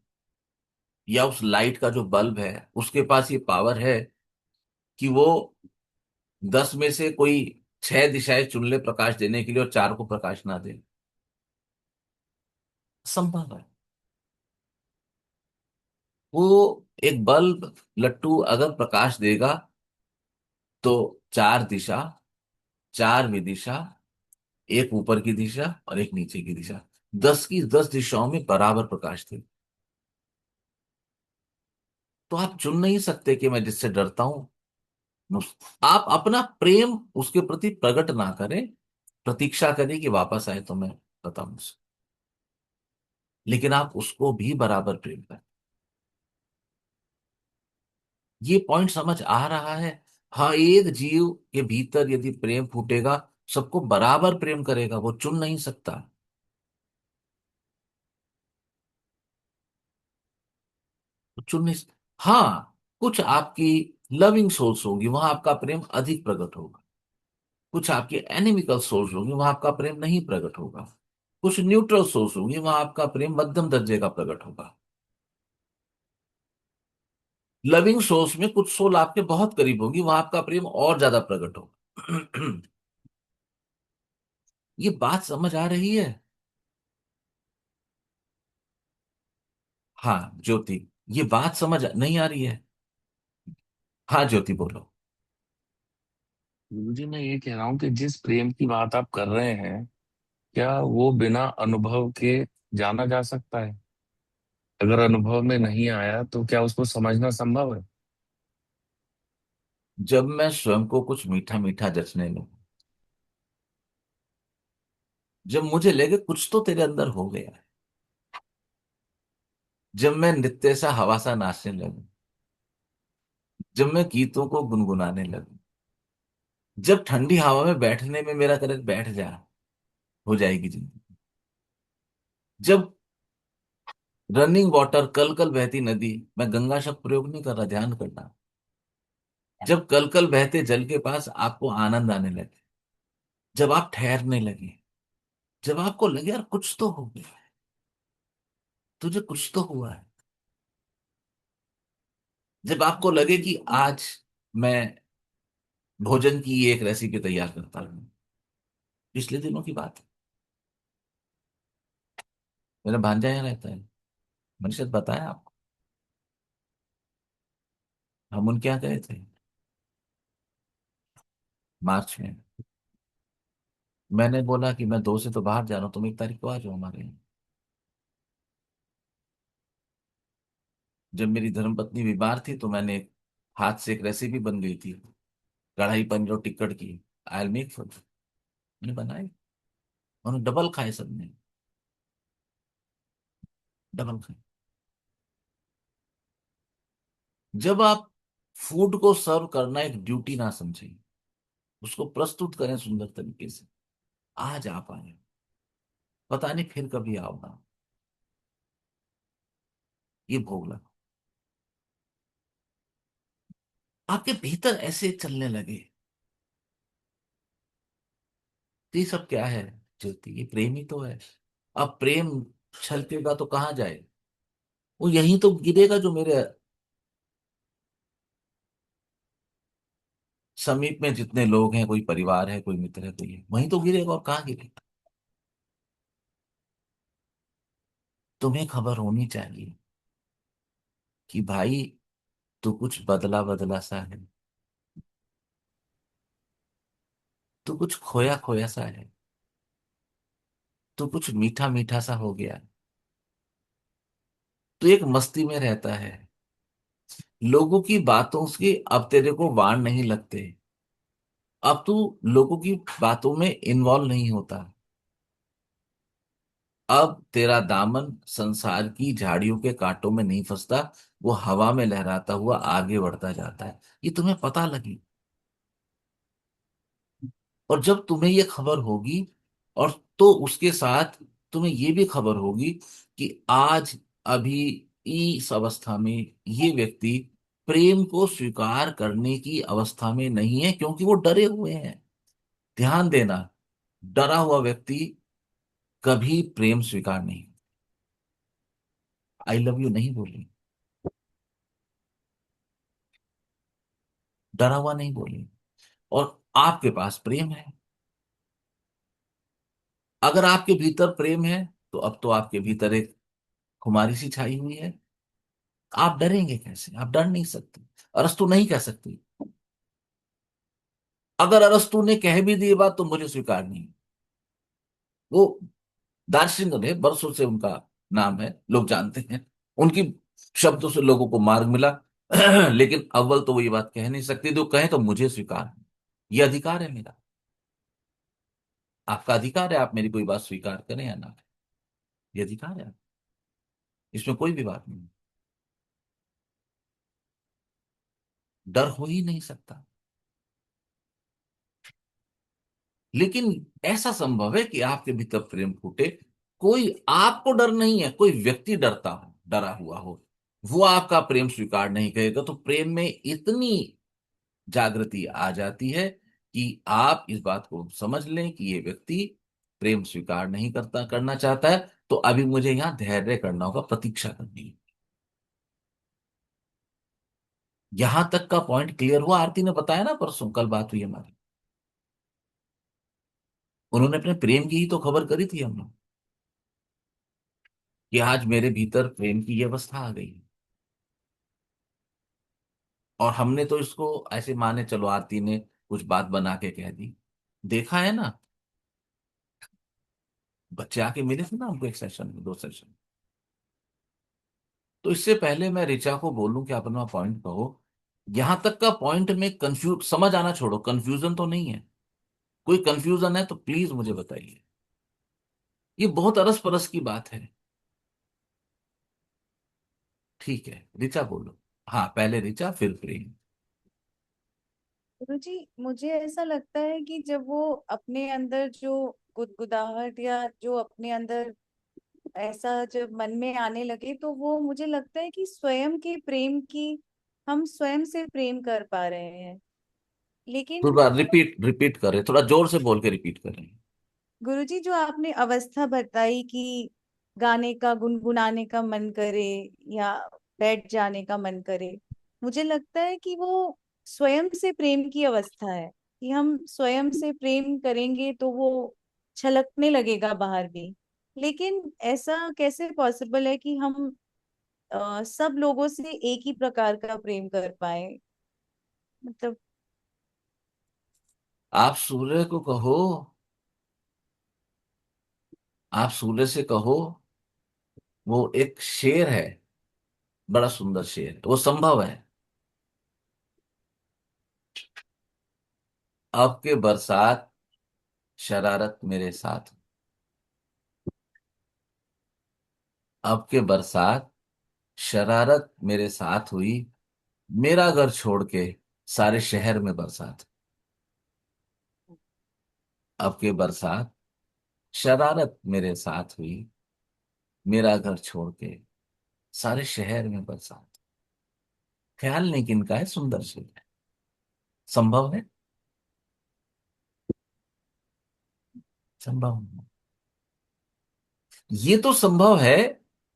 या उस लाइट का जो बल्ब है, उसके पास ये पावर है कि वो 10 में से कोई 6 दिशाएं चुन ले प्रकाश देने के लिए और 4 को प्रकाश ना दे? संभव है। वो एक बल्ब, लट्टू अगर प्रकाश देगा तो 4 दिशा, 4 विदिशा, एक ऊपर की दिशा और एक नीचे की दिशा, 10 की 10 दिशाओं में बराबर प्रकाश दे। तो आप चुन नहीं सकते कि मैं जिससे डरता हूं, आप अपना प्रेम उसके प्रति प्रकट ना करें, प्रतीक्षा करें कि वापस आए तो मैं बताऊं उसे। लेकिन आप उसको भी बराबर प्रेम करें। ये पॉइंट समझ आ रहा है? हाँ, एक जीव के भीतर यदि प्रेम फूटेगा, सबको बराबर प्रेम करेगा, वो चुन नहीं सकता। वो चुन नहीं हाँ, कुछ आपकी लविंग सोल्स होगी, वहां आपका प्रेम अधिक प्रकट होगा। कुछ आपकी एनिमिकल सोल्स होंगी, वहां आपका प्रेम नहीं प्रकट होगा। कुछ न्यूट्रल सोल्स होंगी, वहां आपका प्रेम मध्यम दर्जे का प्रकट होगा। लविंग सोल्स में कुछ सोल आपके बहुत करीब होगी, वहां आपका प्रेम और ज्यादा प्रकट होगा। ये बात समझ आ रही है? हाँ ज्योति, ये बात समझ नहीं आ रही है? हाँ ज्योति बोलो। गुरुजी, मैं ये कह रहा हूँ कि जिस प्रेम की बात आप कर रहे हैं, क्या वो बिना अनुभव के जाना जा सकता है? अगर अनुभव में नहीं आया तो क्या उसको समझना संभव है? जब मैं स्वयं को कुछ मीठा मीठा जचने लगूं, जब मुझे लगे कुछ तो तेरे अंदर हो गया है, जब मैं नित्य सा हवा सा नाचने लगूं, जब मैं गीतों को गुनगुनाने लगूं, जब ठंडी हवा में बैठने में मेरा करें बैठ जा, हो जाएगी जिंदगी। जब रनिंग वाटर, कल कल बहती नदी, मैं गंगा शब्द प्रयोग नहीं कर रहा, ध्यान करना। जब कल कल बहते जल के पास आपको आनंद आने लगे, जब आप ठहरने लगे, जब आपको लगे यार कुछ तो हो गया है, तुझे कुछ तो हुआ है, जब आपको लगे कि आज मैं भोजन की एक रेसिपी तैयार करता हूँ। पिछले दिनों की बात है, मेरा भांजा यहाँ रहता है, मैंने शायद बताया आपको। हम उनके यहाँ गए थे मार्च में। मैंने बोला कि मैं 2 से तो बाहर जा रहा हूँ, तुम 1 तारीख को आ जाओ हमारे यहाँ। जब मेरी धर्मपत्नी बीमार थी तो मैंने हाथ से एक रेसिपी बन गई थी, कढ़ाई पनीर और टिक्कड़ की। आई मेक फूड, मैंने बनाई, उन्होंने डबल खाए सबने, डबल खाए। जब आप फूड को सर्व करना एक ड्यूटी ना समझें, उसको प्रस्तुत करें सुंदर तरीके से, आज आप आए, पता नहीं फिर कभी आओगा, ये भोग लगा। आपके भीतर ऐसे चलने लगे, तो ये सब क्या है ज्योति? ये प्रेम ही तो है। अब प्रेम छलकेगा तो कहाँ जाए? वो यहीं तो गिरेगा जो मेरे समीप में जितने लोग हैं, कोई परिवार है, कोई मित्र है, कोई है, वहीं तो गिरेगा, और कहाँ गिरेगा? तुम्हें खबर होनी चाहिए कि भाई तू कुछ बदला बदला सा है, तू कुछ खोया खोया सा है, तू कुछ मीठा मीठा सा हो गया, तू एक मस्ती में रहता है, लोगों की बातों से अब तेरे को वाण नहीं लगते, अब तू लोगों की बातों में इन्वॉल्व नहीं होता, अब तेरा दामन संसार की झाड़ियों के कांटों में नहीं फंसता, वो हवा में लहराता हुआ आगे बढ़ता जाता है। ये तुम्हें पता लगी। और जब तुम्हें ये खबर होगी, और तो उसके साथ तुम्हें ये भी खबर होगी कि आज अभी इस अवस्था में ये व्यक्ति प्रेम को स्वीकार करने की अवस्था में नहीं है, क्योंकि वो डरे हुए हैं। ध्यान देना, डरा हुआ व्यक्ति कभी प्रेम स्वीकार नहीं, आई लव यू नहीं बोले, डरा हुआ नहीं बोले। और आपके पास प्रेम है। अगर आपके भीतर प्रेम है, तो अब तो आपके भीतर एक खुमारी सी छाई हुई है। आप डरेंगे कैसे? आप डर नहीं सकते। अरस्तु नहीं कह सकती। अगर अरस्तु ने कह भी दी बात तो मुझे स्वीकार नहीं। वो दार्शनिक है, बरसों से उनका नाम है, लोग जानते हैं। उनकी शब्दों से लोगों को मार्ग मिला। लेकिन अव्वल तो वो ये बात कह नहीं सकती, तो कहें तो मुझे स्वीकार नहीं। ये अधिकार है मेरा। आपका अधिकार है, आप मेरी कोई बात स्वीकार करें या ना करें। ये अधिकार है। इसमें कोई भी बात नहीं। डर हो ही नहीं सकता। लेकिन ऐसा संभव है कि आपके भीतर प्रेम फूटे। कोई आपको डर नहीं है, कोई व्यक्ति डरता हो, डरा हुआ हो, वो आपका प्रेम स्वीकार नहीं करेगा, तो प्रेम में इतनी जागृति आ जाती है कि आप इस बात को समझ लें कि ये व्यक्ति प्रेम स्वीकार नहीं करना चाहता है। तो अभी मुझे यहां धैर्य करना होगा, प्रतीक्षा करनी है। यहां तक का पॉइंट क्लियर हुआ? आरती ने बताया ना, परसों कल बात हुई हमारी, उन्होंने अपने प्रेम की ही तो खबर करी थी हमने, कि आज मेरे भीतर प्रेम की ये अवस्था आ गई है। और हमने तो इसको ऐसे माने चलो, आरती ने कुछ बात बना के कह दी। देखा है ना, बच्चे आके मिले थे ना हमको, एक सेशन में, दो सेशन। तो इससे पहले मैं ऋचा को बोलूं कि आप अपना पॉइंट कहो, यहां तक का पॉइंट में कंफ्यूज समझ आना छोड़ो, कंफ्यूजन तो नहीं है? कोई कंफ्यूजन है तो प्लीज मुझे बताइए। ये बहुत अरस परस की बात है। ठीक है, ऋचा बोलो। हाँ, पहले ऋचा फिर प्रेम। गुरुजी, मुझे ऐसा लगता है कि जब वो अपने अंदर जो गुदगुदाहट या जो अपने अंदर ऐसा जब मन में आने लगे, तो वो मुझे लगता है कि स्वयं के प्रेम की हम स्वयं से प्रेम कर पा रहे हैं। लेकिन थोड़ा रिपीट रिपीट करें, थोड़ा जोर से बोल के रिपीट करें। गुरुजी, जो आपने अवस्था बताई कि गाने का गुनगुनाने का मन करे या बैठ जाने का मन करे, मुझे लगता है कि वो स्वयं से प्रेम की अवस्था है, कि हम स्वयं से प्रेम करेंगे तो वो छलकने लगेगा बाहर भी। लेकिन ऐसा कैसे पॉसिबल है कि हम सब लोगों से एक ही प्रकार का प्रेम कर पाए? मतलब आप सूर्य को कहो, आप सूर्य से कहो, वो एक शेर है, बड़ा सुंदर शेर है, वो संभव है। अब के बरसात शरारत मेरे साथ, अब के बरसात शरारत मेरे साथ हुई, मेरा घर छोड़ के सारे शहर में बरसात। अब के बरसात शरारत मेरे साथ हुई, मेरा घर छोड़ के सारे शहर में बरसात। ख्याल नहीं किनका है, सुंदर शेर है। संभव है? संभव नहीं। ये तो संभव है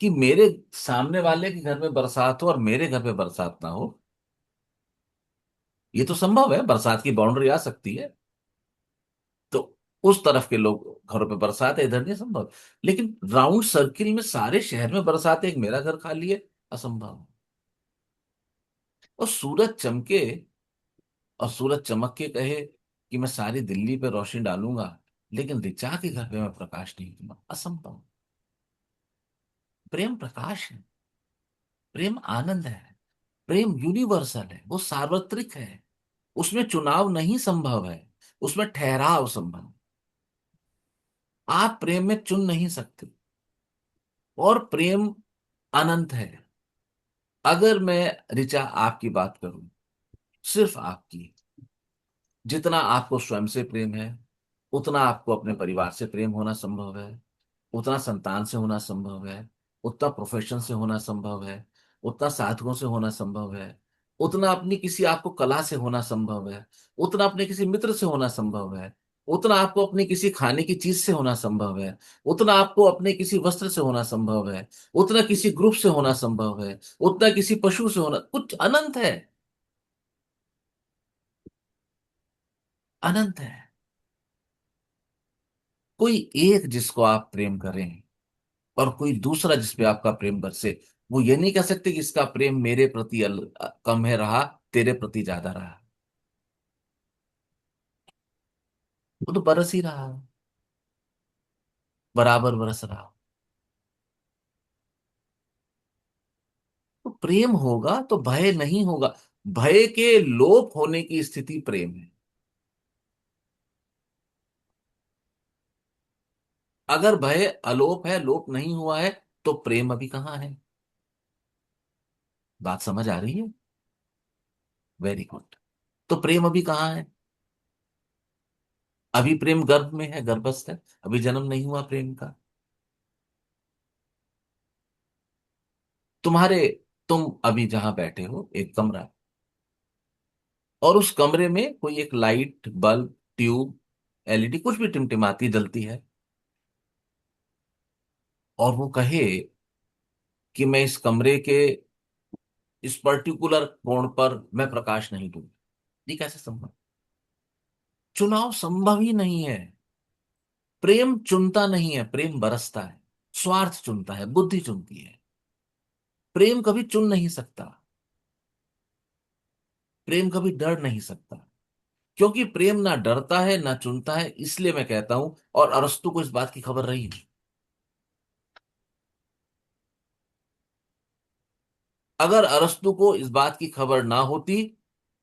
कि मेरे सामने वाले के घर में बरसात हो और मेरे घर में बरसात ना हो। ये तो संभव है, बरसात की बाउंड्री आ सकती है। तो उस तरफ के लोग घरों पे बरसात है, इधर नहीं संभव। लेकिन राउंड सर्किल में सारे शहर में बरसात है, एक मेरा घर खाली है, असंभव। और सूरज चमके, और सूरज चमक के कहे कि मैं सारी दिल्ली पे रोशनी डालूंगा, लेकिन ऋचा के घर पे मैं प्रकाश नहीं दूंगा, असंभव। प्रेम प्रकाश है, प्रेम आनंद है, प्रेम यूनिवर्सल है, वो सार्वत्रिक है। उसमें चुनाव नहीं संभव है, उसमें ठहराव संभव है। आप प्रेम में चुन नहीं सकते। और प्रेम अनंत है। अगर मैं ऋचा आपकी बात करूं, सिर्फ आपकी, जितना आपको स्वयं से प्रेम है, उतना आपको अपने परिवार से प्रेम होना संभव है, उतना संतान से होना संभव है, उतना प्रोफेशन से होना संभव है, उतना साधकों से होना संभव है, उतना अपनी किसी आपको कला से होना संभव है, उतना अपने किसी मित्र से होना संभव है, उतना आपको अपनी किसी खाने की चीज से होना संभव है, उतना आपको अपने किसी वस्त्र से होना संभव है, उतना किसी ग्रुप से होना संभव है, उतना किसी पशु से होना, कुछ अनंत है, अनंत है। कोई एक जिसको आप प्रेम करें और कोई दूसरा जिसपे आपका प्रेम बरसे, वो ये नहीं कह सकते कि इसका प्रेम मेरे प्रति कम है रहा, तेरे प्रति ज्यादा रहा। वो तो बरस ही रहा है, बराबर बरस रहा। तो प्रेम होगा तो भय नहीं होगा। भय के लोप होने की स्थिति प्रेम है। अगर भय अलोप है, लोप नहीं हुआ है, तो प्रेम अभी कहाँ है? बात समझ आ रही है? Very good. तो प्रेम अभी कहाँ है? अभी प्रेम गर्भ में है, गर्भस्थ है, अभी जन्म नहीं हुआ प्रेम का। तुम्हारे तुम अभी जहां बैठे हो एक कमरा, और उस कमरे में कोई एक लाइट, बल्ब, ट्यूब, एलईडी कुछ भी टिमटिमाती जलती है, और वो कहे कि मैं इस कमरे के इस पर्टिकुलर कोण पर मैं प्रकाश नहीं दूंगा। ये कैसे संभव? चुनाव संभव ही नहीं है। प्रेम चुनता नहीं है, प्रेम बरसता है। स्वार्थ चुनता है, बुद्धि चुनती है। प्रेम कभी चुन नहीं सकता। प्रेम कभी डर नहीं सकता, क्योंकि प्रेम ना डरता है ना चुनता है। इसलिए मैं कहता हूं, और अरस्तु को इस बात की खबर रही नहीं। अगर अरस्तु को इस बात की खबर ना होती,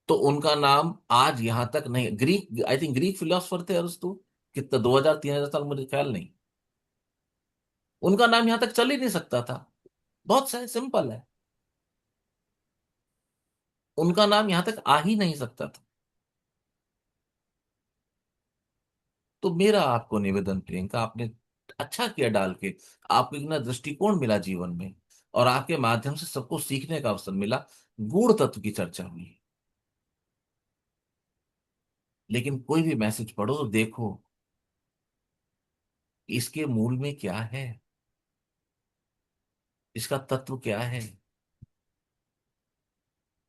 तो उनका नाम आज यहां तक नहीं, Greek, I think Greek philosopher थे अरस्तु, कितना 2000 3000 साल, मुझे ख्याल नहीं, उनका नाम यहां तक चल ही नहीं सकता था। बहुत सही, सिंपल है, उनका नाम यहां तक आ ही नहीं सकता था। तो मेरा आपको निवेदन, प्रियंका, आपने अच्छा किया डाल के, आपको इतना दृष्टिकोण मिला जीवन में, और आपके माध्यम से सबको सीखने का अवसर मिला। गूढ़ तत्व की चर्चा हुई, लेकिन कोई भी मैसेज पढ़ो तो देखो कि इसके मूल में क्या है, इसका तत्व क्या है।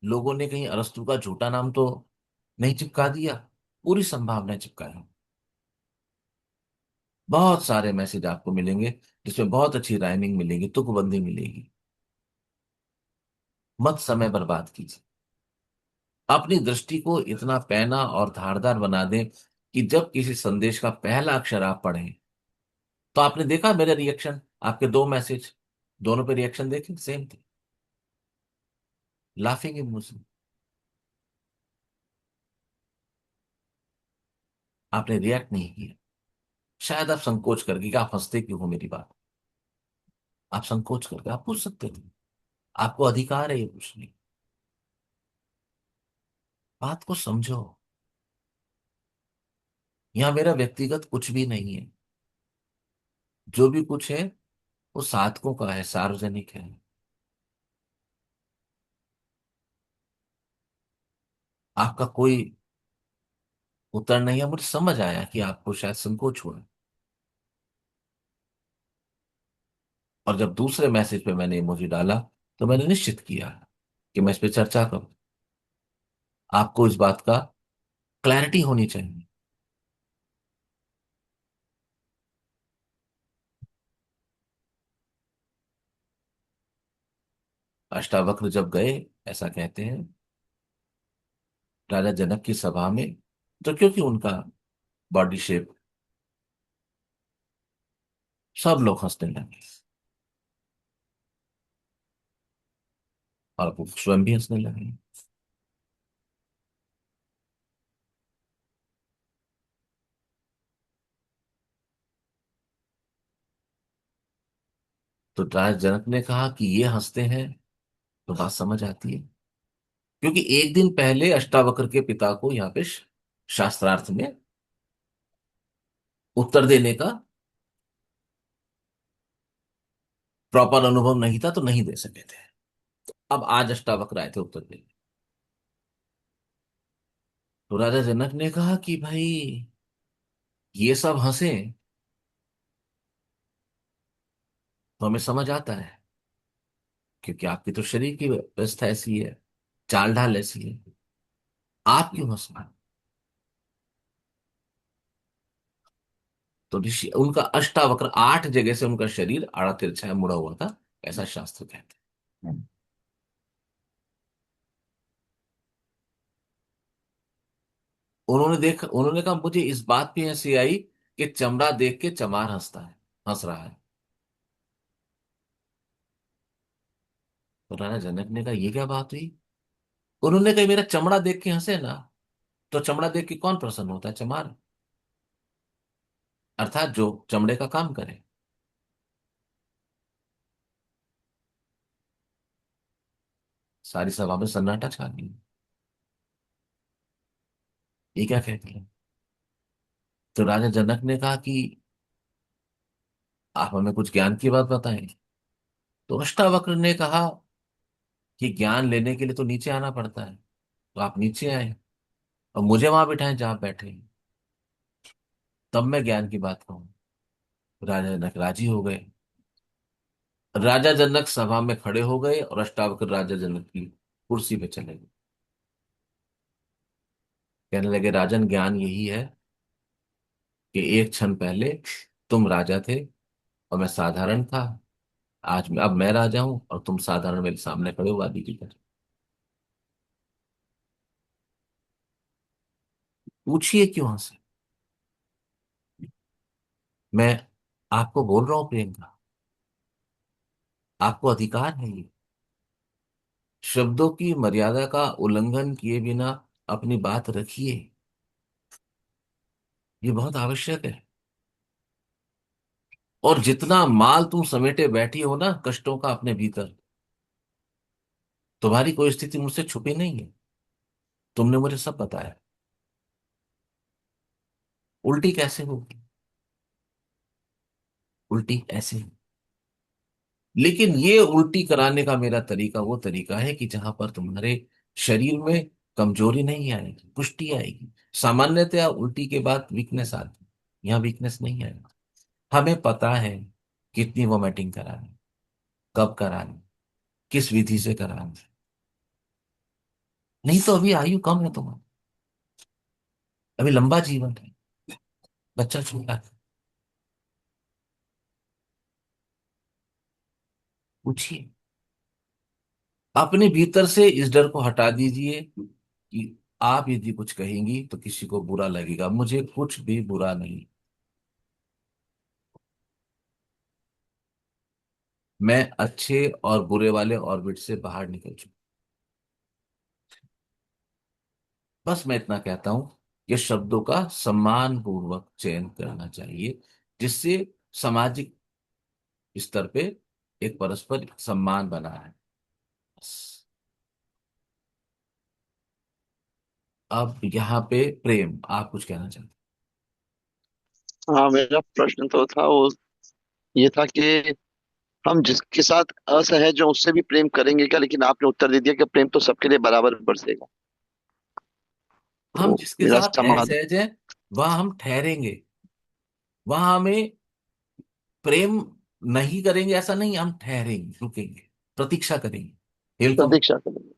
लोगों ने कहीं अरस्तु का झूठा नाम तो नहीं चिपका दिया? पूरी संभावना चिपकाया। बहुत सारे मैसेज आपको मिलेंगे जिसमें बहुत अच्छी राइमिंग मिलेगी, तुकबंदी मिलेगी। मत समय बर्बाद कीजिए। अपनी दृष्टि को इतना पैना और धारदार बना दें कि जब किसी संदेश का पहला अक्षर आप पढ़ें, तो आपने देखा मेरा रिएक्शन, आपके दो मैसेज, दोनों पे रिएक्शन देखें, सेम थे, लाफिंग इमोशन। आपने रिएक्ट नहीं किया। शायद आप संकोच करके कि आप हंसते क्यों हो मेरी बात, आप संकोच करके आप पूछ सकते थे। आपको अधिकार है ये पूछने की। बात को समझो। यहां मेरा व्यक्तिगत कुछ भी नहीं है। जो भी कुछ है वो साधकों का है, सार्वजनिक है। आपका कोई उत्तर नहीं है। मुझे समझ आया कि आपको शायद संकोच हुआ। और जब दूसरे मैसेज पे मैंने इमोजी डाला, तो मैंने निश्चित किया कि मैं इस पे चर्चा करूं। आपको इस बात का क्लैरिटी होनी चाहिए। अष्टावक्र जब गए, ऐसा कहते हैं, राजा जनक की सभा में, तो क्योंकि उनका बॉडी शेप, सब लोग हंसने लगे और वो स्वयं भी हंसने लगे। तो राजा जनक ने कहा कि ये हंसते हैं, तो बात समझ आती है, क्योंकि एक दिन पहले अष्टावक्र के पिता को यहाँ पे शास्त्रार्थ में उत्तर देने का प्रॉपर अनुभव नहीं था, तो नहीं दे सके थे। अब आज अष्टावक्र आए थे उत्तर देने। तो राजा जनक ने कहा कि भाई ये सब हंसे तो हमें समझ आता है, क्योंकि आपकी तो शरीर की व्यवस्था ऐसी है, चाल ढाल ऐसी है, आप क्यों हंस रहे हैं? तो ऋषि उनका अष्टावक्र, 8 जगह से उनका शरीर आड़ा तिरछा मुड़ा हुआ था, ऐसा शास्त्र कहते हैं। उन्होंने कहा मुझे इस बात पे हंसी आई कि चमड़ा देख के चमार हंसता है, हंस रहा है। तो राजा जनक ने कहा ये क्या बात हुई? उन्होंने कहा मेरा चमड़ा देख के हंसे ना, तो चमड़ा देख के कौन प्रसन्न होता है? चमार, अर्थात जो चमड़े का काम करे। सारी सभा में सन्नाटा छा गया, ये क्या कहती है? तो राजा जनक ने कहा कि आप हमें कुछ ज्ञान की बात बताएं। तो अष्टावक्र ने कहा कि ज्ञान लेने के लिए तो नीचे आना पड़ता है, तो आप नीचे आए और मुझे वहां बिठाएं जहां आप बैठे हैं, तब मैं ज्ञान की बात कहूं। राजा जनक राजी हो गए। राजा जनक सभा में खड़े हो गए और अष्टावक्र राजा जनक की कुर्सी पे चले गए। कहने लगे राजन, ज्ञान यही है कि एक क्षण पहले तुम राजा थे और मैं साधारण था, अब मैं राजा हूं और तुम साधारण मेरे सामने खड़े हो आदि की तरह। पूछिए क्यों हंसे? मैं आपको बोल रहा हूं प्रियंका, आपको अधिकार है ये। शब्दों की मर्यादा का उल्लंघन किए बिना अपनी बात रखिए, ये बहुत आवश्यक है। और जितना माल तुम समेटे बैठी हो ना कष्टों का अपने भीतर, तुम्हारी कोई स्थिति मुझसे छुपी नहीं है, तुमने मुझे सब बताया। उल्टी कैसे होगी? उल्टी ऐसे ही। लेकिन ये उल्टी कराने का मेरा तरीका वो तरीका है कि जहां पर तुम्हारे शरीर में कमजोरी नहीं आएगी, पुष्टि आएगी। सामान्यतया उल्टी के बाद वीकनेस आती है, यहाँ वीकनेस नहीं आएगी। हमें पता है कितनी वोमिटिंग करानी, कब करानी, किस विधि से करानी। नहीं तो अभी आयु कम है तुम्हारी, अभी लंबा जीवन है, बच्चा छोटा है। पूछिए, अपने भीतर से इस डर को हटा दीजिए कि आप यदि कुछ कहेंगी तो किसी को बुरा लगेगा, मुझे कुछ भी बुरा नहीं। मैं अच्छे और बुरे वाले ऑर्बिट से बाहर निकल चुका। बस मैं इतना कहता हूं कि शब्दों का सम्मान पूर्वक चयन करना चाहिए, जिससे सामाजिक स्तर पे एक परस्पर सम्मान बना है। बस। अब यहाँ पे प्रेम, आप कुछ कहना चाहते हाँ, मेरा प्रश्न तो था वो, ये था कि हम जिसके साथ असहज हो उससे भी प्रेम करेंगे क्या? लेकिन आपने उत्तर दे दिया कि प्रेम तो सबके लिए बराबर बरसेगा। हैं? हम तो जिसके मेरा साथ समाधान, असहज है वहां हम ठहरेंगे, वहां हमें प्रेम नहीं करेंगे ऐसा नहीं, हम ठहरेंगे, रुकेंगे, प्रतीक्षा करेंगे, वेलकम, प्रतीक्षा करेंगे।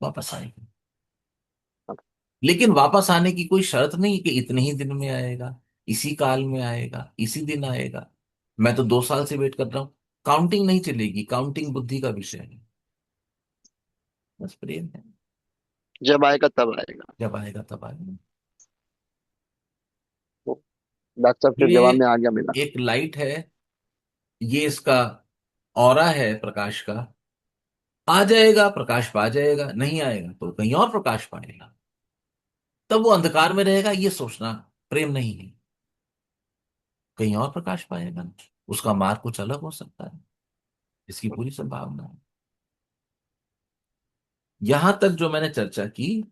वापस आएंगे। लेकिन वापस आने की कोई शर्त नहीं कि इतने ही दिन में आएगा, इसी काल में आएगा, इसी दिन आएगा। मैं तो 2 साल से वेट कर रहा हूं। काउंटिंग नहीं चलेगी, काउंटिंग बुद्धि का विषय है। बस प्रेम है। जब आएगा तब आएगा। जब आएगा तब आएगा। तो डॉक्टर साहब के ये जवाब में आ गया मेरा। एक लाइट है, ये इसका ऑरा है प्रकाश का। आ जाएगा प्रकाश पा जाएगा, नहीं आएगा तो कहीं और प्रकाश पाएगा। तब वो अंधकार में रहेगा, ये सोचना प्रेम नहीं है। कहीं और प्रकाश पाएगा, उसका मार्ग कुछ अलग हो सकता है, इसकी पूरी संभावना है। यहां तक जो मैंने चर्चा की,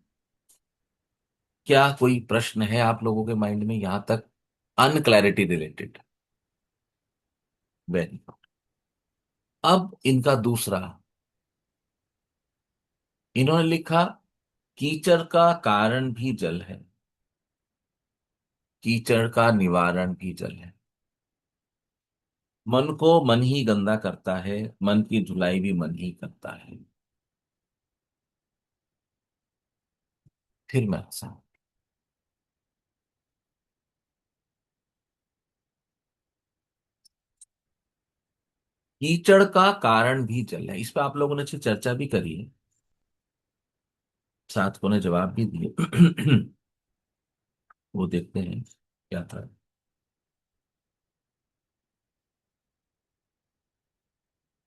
क्या कोई प्रश्न है आप लोगों के माइंड में यहां तक, अनक्लैरिटी रिलेटेड? Very good. अब इनका दूसरा, इन्होंने लिखा कीचड़ का कारण भी जल है, कीचड़ का निवारण भी जल है। मन को मन ही गंदा करता है, मन की धुलाई भी मन ही करता है। फिर मैं हंसा। कीचड़ का कारण भी जल है, इस पर आप लोगों ने अच्छी चर्चा भी करी है, साथ ने जवाब भी दिए। वो देखते हैं क्या था।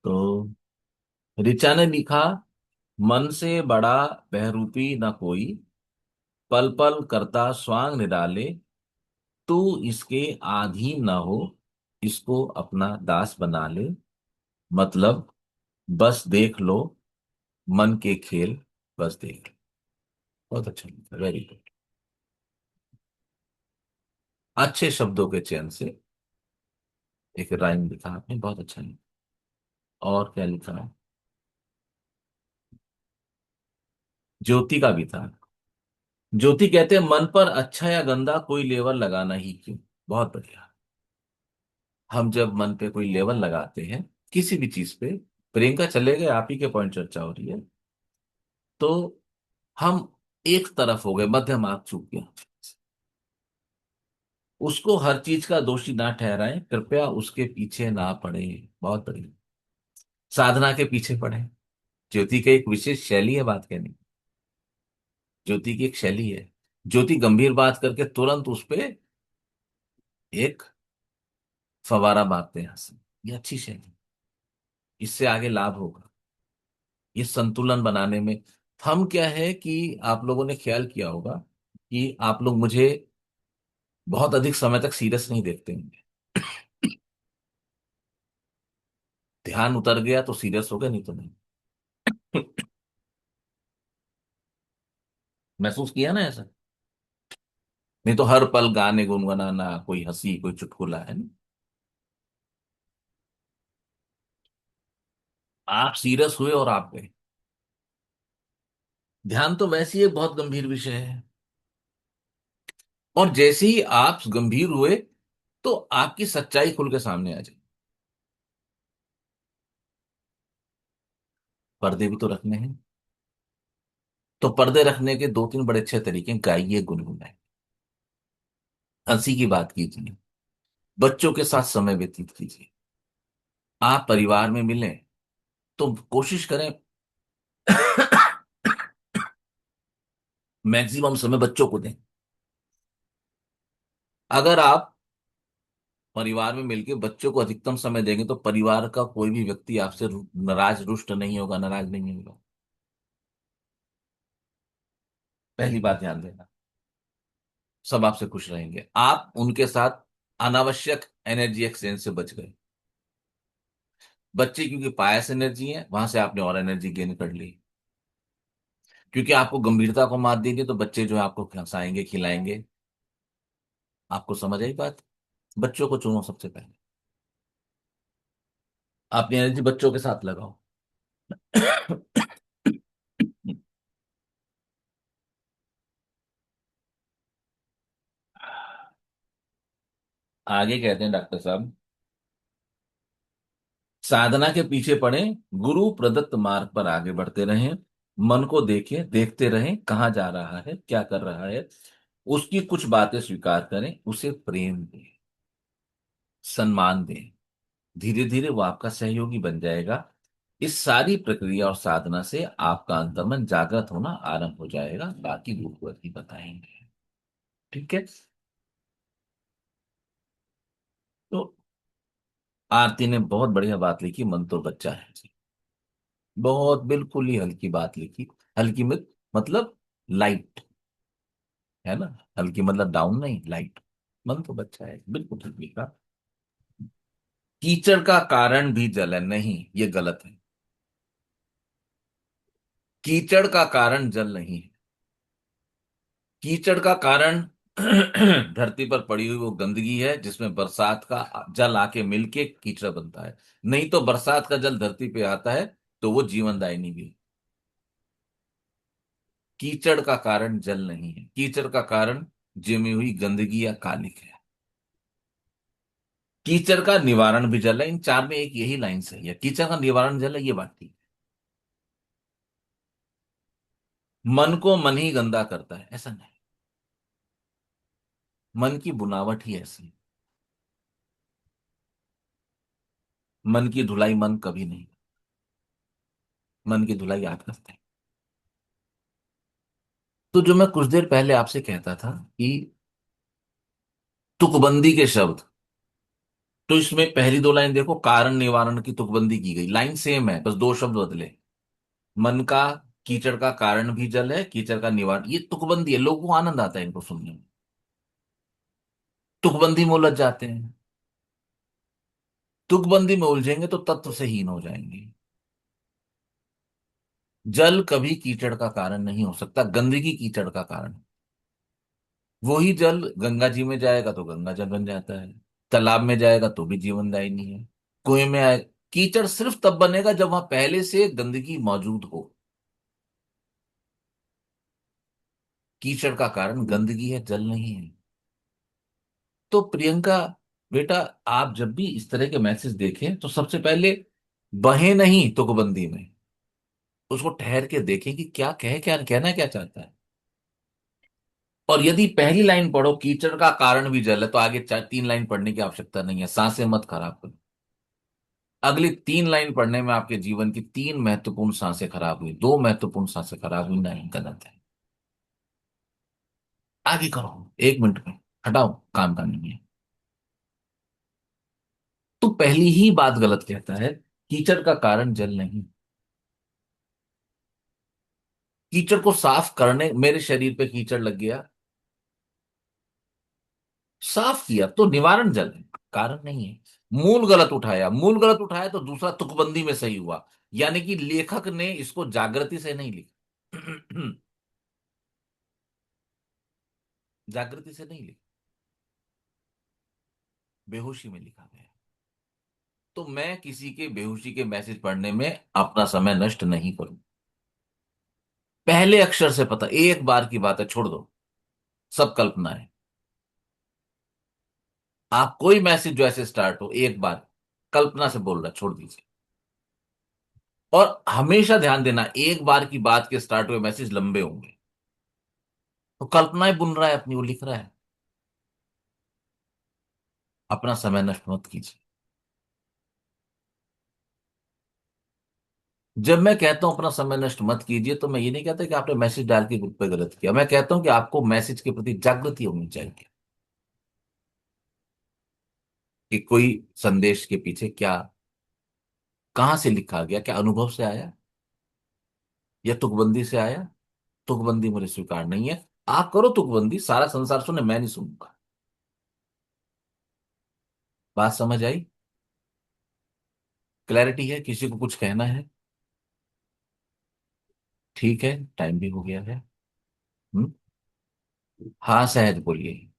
तो ऋचा ने लिखा, मन से बड़ा बहरूपी न कोई, पल पल करता स्वांग निराले, तू इसके आधीन न हो, इसको अपना दास बना ले। मतलब बस देख लो मन के खेल, बस देख लो। बहुत अच्छा लिखा, वेरी गुड। अच्छे शब्दों के चयन से एक राइम लिखा आपने, बहुत अच्छा लिखा। और क्या लिखा है? ज्योति का भी था। ज्योति कहते हैं, मन पर अच्छा या गंदा कोई लेवल लगाना ही क्यों। बहुत बढ़िया। हम जब मन पे कोई लेवल लगाते हैं किसी भी चीज पे, प्रियंका चले गए, आप ही के पॉइंट चर्चा हो रही है, तो हम एक तरफ हो गए, मध्य मार्ग चूक गया। उसको हर चीज का दोषी ना ठहराएं, कृपया उसके पीछे ना पड़े। बहुत बढ़िया। साधना के पीछे पड़े। ज्योति की एक विशेष शैली है बात कहने की। ज्योति की एक शैली है। ज्योति गंभीर बात करके तुरंत उस पे एक फवारा मारते हैं हंसी। ये अच्छी शैली, इससे आगे लाभ होगा। ये संतुलन बनाने में, हम क्या है कि आप लोगों ने ख्याल किया होगा कि आप लोग मुझे बहुत अधिक समय तक सीरियस नहीं देखते होंगे। ध्यान उतर गया तो सीरियस हो गया, नहीं तो नहीं। महसूस किया ना ऐसा? नहीं तो हर पल गाने गुनगुनाना, कोई हंसी कोई चुटकुला है ना। आप सीरियस हुए और आप गए। ध्यान तो वैसे ही एक बहुत गंभीर विषय है, और जैसे ही आप गंभीर हुए तो आपकी सच्चाई खुल के सामने आ जाए। पर्दे भी तो रखने हैं। तो पर्दे रखने के दो तीन बड़े अच्छे तरीके, गाइए गुनगुनाइए, हंसी की बात कीजिए, बच्चों के साथ समय व्यतीत कीजिए। आप परिवार में मिलें तो कोशिश करें मैक्सिमम समय बच्चों को दें। अगर आप परिवार में मिलकर बच्चों को अधिकतम समय देंगे तो परिवार का कोई भी व्यक्ति आपसे नाराज रुष्ट नहीं होगा, नाराज नहीं होगा। पहली बात ध्यान देना, सब आपसे खुश रहेंगे। आप उनके साथ अनावश्यक एनर्जी एक्सचेंज से बच गए। बच्चे क्योंकि पायस एनर्जी है, वहां से आपने और एनर्जी गेन कर ली। क्योंकि आपको गंभीरता को मात देंगे तो बच्चे जो है आपको हंसाएंगे खिलाएंगे। आपको समझ आई बात? बच्चों को चुनो सबसे पहले, अपनी एनर्जी बच्चों के साथ लगाओ। आगे कहते हैं डॉक्टर साहब, साधना के पीछे पड़े, गुरु प्रदत्त मार्ग पर आगे बढ़ते रहें। मन को देखें, देखते रहें कहाँ जा रहा है, क्या कर रहा है। उसकी कुछ बातें स्वीकार करें, उसे प्रेम दें, सम्मान दें। धीरे धीरे वो आपका सहयोगी बन जाएगा। इस सारी प्रक्रिया और साधना से आपका अंतर्मन जागृत होना आरंभ हो जाएगा, बाकी गुरुवर ही बताएंगे। ठीक है। तो आरती ने बहुत बढ़िया बात लिखी, मन तो बच्चा है जी। बहुत बिल्कुल ही हल्की बात लिखी। हल्की में मतलब लाइट, है ना। हल्की मतलब डाउन नहीं, लाइट। मन तो बच्चा है, बिल्कुल ठीक लिखा। कीचड़ का कारण भी जल है, नहीं ये गलत है। कीचड़ का कारण जल नहीं है। कीचड़ का कारण धरती पर पड़ी हुई वो गंदगी है, जिसमें बरसात का जल आके मिलके कीचड़ बनता है। नहीं तो बरसात का जल धरती पे आता है तो वो जीवनदायिनी भी है। कीचड़ का कारण जल नहीं है, कीचड़ का कारण जमी हुई गंदगी या कालिक है। कीचड़ का निवारण भी जल है। इन चार में एक यही लाइन सही है, कीचड़ का निवारण जल है, ये बात ठीक है। मन को मन ही गंदा करता है, ऐसा नहीं। मन की बुनावट ही ऐसी है। मन की धुलाई मन कभी नहीं। मन की धुलाई आप करते हैं। तो जो मैं कुछ देर पहले आपसे कहता था कि तुकबंदी के शब्द, तो इसमें पहली दो लाइन देखो, कारण निवारण की तुकबंदी की गई, लाइन सेम है, बस दो शब्द बदले। मन का, कीचड़ का कारण भी जल है, कीचड़ का निवारण, ये तुकबंदी है। लोगों को आनंद आता है इनको सुनने में। तुकबंदी में उलझ जाते हैं। तुकबंदी में उलझेंगे तो तत्व से हीन हो जाएंगे। जल कभी कीचड़ का कारण नहीं हो सकता, गंदगी कीचड़ का कारण। वही जल गंगा जी में जाएगा तो गंगा जल बन जाता है, तालाब में जाएगा तो भी जीवनदायी नहीं है, कुएं में आए। कीचड़ सिर्फ तब बनेगा जब वहां पहले से गंदगी मौजूद हो। कीचड़ का कारण गंदगी है, जल नहीं है। तो प्रियंका बेटा, आप जब भी इस तरह के मैसेज देखें तो सबसे पहले बहे नहीं तुकबंदी में, उसको ठहर के देखें कि क्या कहे, क्या कहना क्या चाहता है। और यदि पहली लाइन पढ़ो कीचड़ का कारण भी जल है, तो आगे चार तीन लाइन पढ़ने की आवश्यकता नहीं है, सांसें मत खराब करो। अगली तीन लाइन पढ़ने में आपके जीवन की तीन महत्वपूर्ण सांसें खराब हुई, दो महत्वपूर्ण सांसें खराब हुई, नहीं गलत है। आगे करो, 1 मिनट में हटाओ, काम का नहीं है। तो पहली ही बात गलत कहता है, कीचड़ का कारण जल नहीं। कीचड़ को साफ करने, मेरे शरीर पे कीचड़ लग गया, साफ किया तो निवारण जल है, कारण नहीं है। मूल गलत उठाया, मूल गलत उठाया तो दूसरा तुकबंदी में सही हुआ। यानी कि लेखक ने इसको जागृति से नहीं लिखा। जागृति से नहीं लिखा, बेहोशी में लिखा गया। तो मैं किसी के बेहोशी के मैसेज पढ़ने में अपना समय नष्ट नहीं करूं। पहले अक्षर से पता, एक बार की बात है, छोड़ दो, सब कल्पना है। आप कोई मैसेज जो ऐसे स्टार्ट हो एक बार कल्पना से बोल रहा है, छोड़ दीजिए। और हमेशा ध्यान देना, एक बार की बात के स्टार्ट हुए मैसेज लंबे होंगे। तो कल्पनाएं बुन रहा है अपनी, वो लिख रहा है। अपना समय नष्ट मत कीजिए। जब मैं कहता हूं अपना समय नष्ट मत कीजिए, तो मैं ये नहीं कहता कि आपने मैसेज डाल के ग्रुप पे गलत किया। मैं कहता हूं कि आपको मैसेज के प्रति जागृति होनी चाहिए कि कोई संदेश के पीछे क्या, कहां से लिखा गया, क्या अनुभव से आया या तुकबंदी से आया। तुकबंदी मुझे स्वीकार नहीं है। आप करो तुकबंदी, सारा संसार सुने, मैं नहीं सुनूंगा। बात समझ आई? क्लैरिटी है? किसी को कुछ कहना है? ठीक है, टाइम भी हो गया है। हम्म। हाँ सहज बोलिए।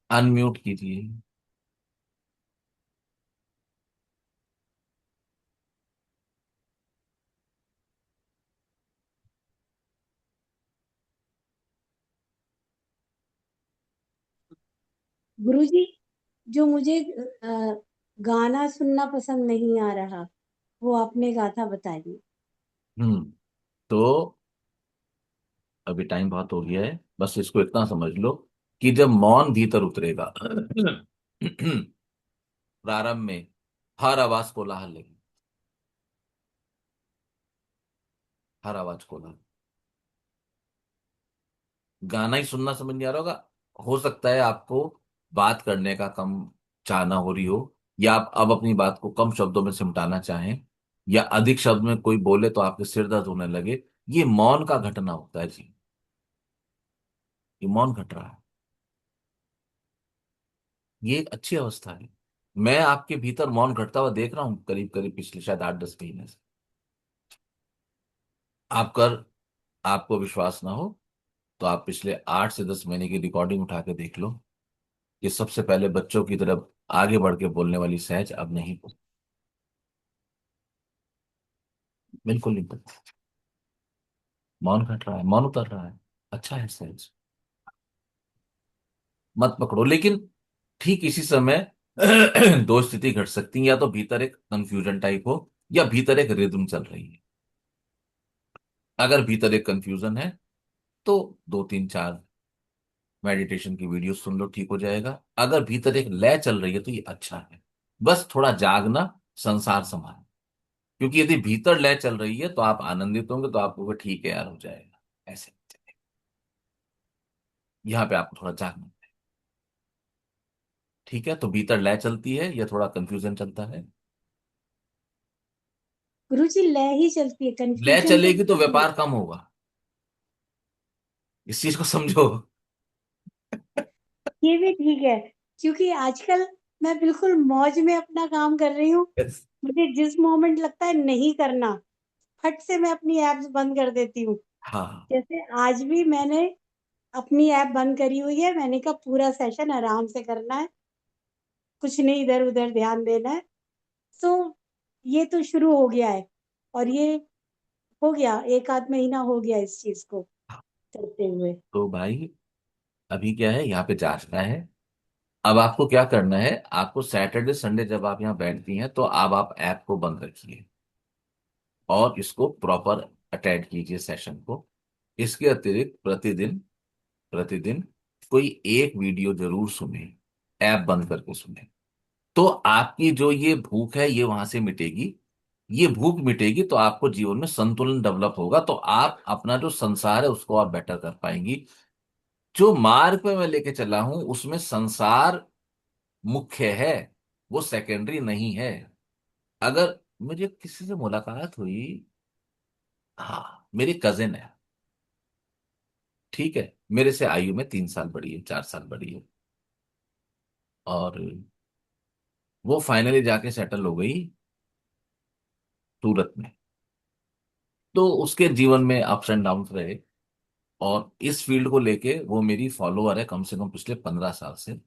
अनम्यूट कीजिए। गुरुजी, जो मुझे गाना सुनना पसंद नहीं आ रहा, वो आपने गाथा बताई। हम्म। तो अभी टाइम बहुत हो गया है, बस इसको इतना समझ लो कि जब मौन भीतर उतरेगा प्रारंभ में हर आवाज कोलाहल लगी, हर आवाज कोलाहल, गाना ही सुनना समझ नहीं आ रहा होगा। हो सकता है आपको बात करने का कम चाहना हो रही हो, या आप अब अपनी बात को कम शब्दों में सिमटाना चाहें, या अधिक शब्द में कोई बोले तो आपके सिर दर्द होने लगे। ये मौन का घटना होता है जी, ये मौन घट रहा है। ये एक अच्छी अवस्था है। मैं आपके भीतर मौन घटता हुआ देख रहा हूं करीब करीब पिछले शायद 8-10 महीने से। आप कर आपको विश्वास ना हो तो आप पिछले 8 से 10 महीने की रिकॉर्डिंग उठा के देख लो। ये सबसे पहले बच्चों की तरफ आगे बढ़ के बोलने वाली सहज अब नहीं बोल, बिल्कुल नहीं बोल। मौन घट रहा है, मौन उतर रहा है। अच्छा है सहज, मत पकड़ो। लेकिन ठीक इसी समय दो स्थिति घट सकती है, या तो भीतर एक कंफ्यूजन टाइप हो, या भीतर एक रिदम चल रही है। अगर भीतर एक कंफ्यूजन है तो 2-3-4 मेडिटेशन की वीडियो सुन लो, ठीक हो जाएगा। अगर भीतर एक लय चल रही है तो ये अच्छा है। बस थोड़ा जागना, संसार संभालना। क्योंकि यदि भीतर लय चल रही है तो आप आनंदित होंगे, तो आपको वो ठीक है यार, हो जाएगा ऐसे। यहाँ पे आपको थोड़ा जागना है। ठीक है, तो भीतर लय चलती है या थोड़ा कंफ्यूजन चलता है? गुरुजी लय ही चलती है, लय कंफ्यूजन तो चलेगी तो नहीं है। व्यापार कम होगा, इस चीज को समझो। ये भी ठीक है, क्योंकि आजकल मैं बिल्कुल मौज में अपना काम कर रही हूँ। Yes. मुझे जिस मोमेंट लगता है नहीं करना, फट से मैं अपनी एप्स बंद कर देती हूँ। हाँ, जैसे आज भी मैंने अपनी ऐप बंद करी हुई है, मैंने कहा पूरा सेशन आराम से करना है, कुछ नहीं इधर उधर ध्यान देना है। तो ये तो शुरू हो गया है, और ये हो गया, एक आध महीना हो गया इस चीज को करते हुए। तो भाई अभी क्या है, यहाँ पे जांचना है। अब आपको क्या करना है, आपको सैटरडे संडे जब आप यहाँ बैठती हैं तो अब आप ऐप को बंद रखिए और इसको प्रॉपर अटेंड कीजिए सेशन को। इसके अतिरिक्त प्रतिदिन प्रतिदिन कोई एक वीडियो जरूर सुने, ऐप बंद करके सुने। तो आपकी जो ये भूख है ये वहां से मिटेगी। ये भूख मिटेगी तो आपको जीवन में संतुलन डेवलप होगा, तो आप अपना जो संसार है उसको आप बेटर कर पाएंगी। जो मार्ग पे मैं लेके चला हूं उसमें संसार मुख्य है, वो सेकेंडरी नहीं है। अगर मुझे किसी से मुलाकात हुई, हाँ मेरी कजिन है, ठीक है, मेरे से आयु में 3 साल बड़ी है, 4 साल बड़ी है, और वो फाइनली जाके सेटल हो गई सूरत में। तो उसके जीवन में अप्स एंड डाउन रहे, और इस फील्ड को लेके वो मेरी फॉलोअर है कम से कम पिछले 15 साल से।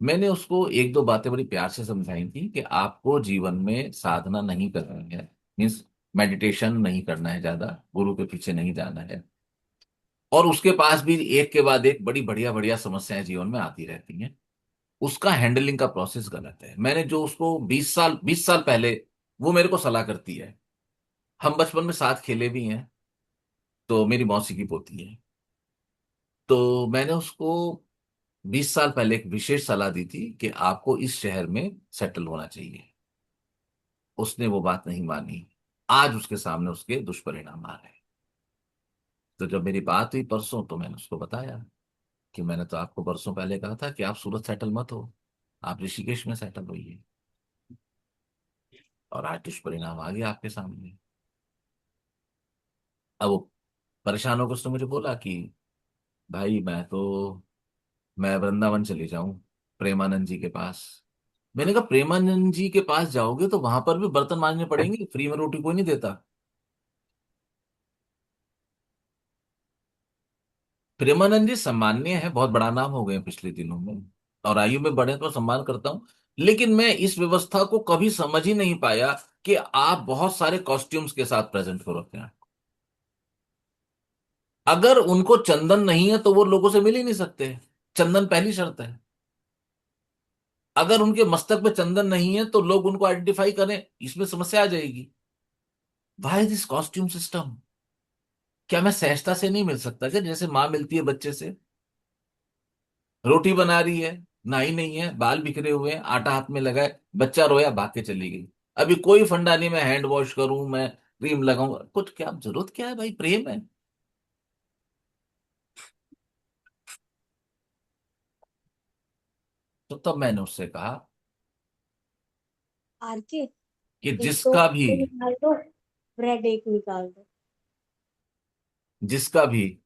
मैंने उसको एक दो बातें बड़ी प्यार से समझाई थी कि आपको जीवन में साधना नहीं करनी है, मीन्स मेडिटेशन नहीं करना है, ज्यादा गुरु के पीछे नहीं जाना है। और उसके पास भी एक के बाद एक बड़ी बढ़िया बढ़िया समस्याएं जीवन में आती रहती हैं। उसका हैंडलिंग का प्रोसेस गलत है। मैंने जो उसको 20 साल पहले, वो मेरे को सलाह करती है, हम बचपन में साथ खेले भी हैं, तो मेरी मौसी की पोती है। तो मैंने उसको 20 साल पहले एक विशेष सलाह दी थी कि आपको इस शहर में सेटल होना चाहिए। उसने वो बात नहीं मानी। आज उसके सामने उसके दुष्परिणाम आ रहे हैं। तो जब मेरी बात हुई परसों तो मैंने उसको बताया कि मैंने तो आपको परसों पहले कहा था कि आप सूरत सेटल मत हो, आप ऋषिकेश में सेटल होइए, और आज दुष्परिणाम आ गया आपके सामने। अब वो परेशान होकर उसने मुझे बोला कि भाई मैं वृंदावन चले जाऊं, प्रेमानंद जी के पास। मैंने कहा प्रेमानंद जी के पास जाओगे तो वहां पर भी बर्तन मांजने पड़ेंगे, फ्री में रोटी कोई नहीं देता। प्रेमानंद जी सम्माननीय है, बहुत बड़ा नाम हो गए पिछले दिनों में, और आयु में बड़े तो सम्मान करता हूं। लेकिन मैं इस व्यवस्था को कभी समझ ही नहीं पाया कि आप बहुत सारे कॉस्ट्यूम्स के साथ प्रेजेंट करो अपने आप। अगर उनको चंदन नहीं है तो वो लोगों से मिल ही नहीं सकते। चंदन पहली शर्त है। अगर उनके मस्तक पे चंदन नहीं है तो लोग उनको आइडेंटिफाई करें, इसमें समस्या आ जाएगी। Why this costume system? क्या मैं सहजता से नहीं मिल सकता क्या, जैसे माँ मिलती है बच्चे से? रोटी बना रही है, नहाई नहीं है, बाल बिखरे हुए हैं, आटा हाथ में लगा है, बच्चा रोया, भाग के चली गई। अभी कोई फंडा नहीं, मैं हैंड वॉश करूं, मैं क्रीम लगाऊंगा, कुछ क्या जरूरत, क्या है भाई, प्रेम है। तो तब मैंने उससे कहा आर के, कि एक तो जिसका भी, निकाल दो, ब्रेड एक निकाल दो। जिसका भी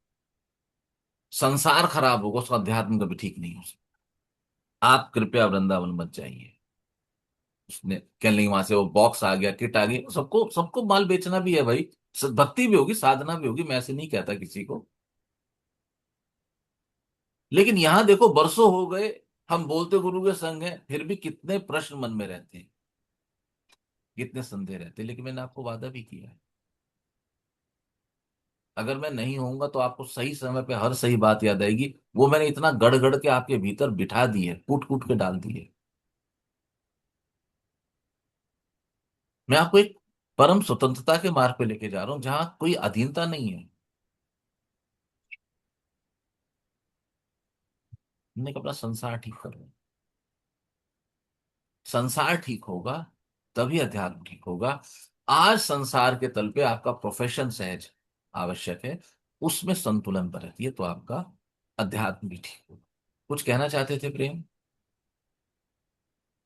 संसार खराब होगा उसका अध्यात्म कभी ठीक नहीं हो सकता। आप कृपया वृंदावन मत जाइए। उसने कह नहीं, वहां से वो बॉक्स आ गया, किट आ गई, सबको सबको माल बेचना भी है भाई। भक्ति भी होगी, साधना भी होगी, मैं ऐसे नहीं कहता किसी को। लेकिन यहां देखो, बरसों हो गए, हम बोलते गुरु के संग हैं, फिर भी कितने प्रश्न मन में रहते हैं, कितने संदेह रहते हैं। लेकिन मैंने आपको वादा भी किया है, अगर मैं नहीं होऊंगा तो आपको सही समय पे हर सही बात याद आएगी। वो मैंने इतना गढ़ गढ़ के आपके भीतर बिठा दी है, कूट कूट के डाल दी है। मैं आपको एक परम स्वतंत्रता के मार्ग पे लेके जा रहा हूं, जहां कोई अधीनता नहीं है। हमने अपना संसार ठीक करो, संसार ठीक होगा तभी अध्यात्म ठीक होगा। आज संसार के तल पे आपका प्रोफेशन सहज आवश्यक है, उसमें संतुलन बरतिए तो आपका अध्यात्म भी ठीक होगा। कुछ कहना चाहते थे प्रेम,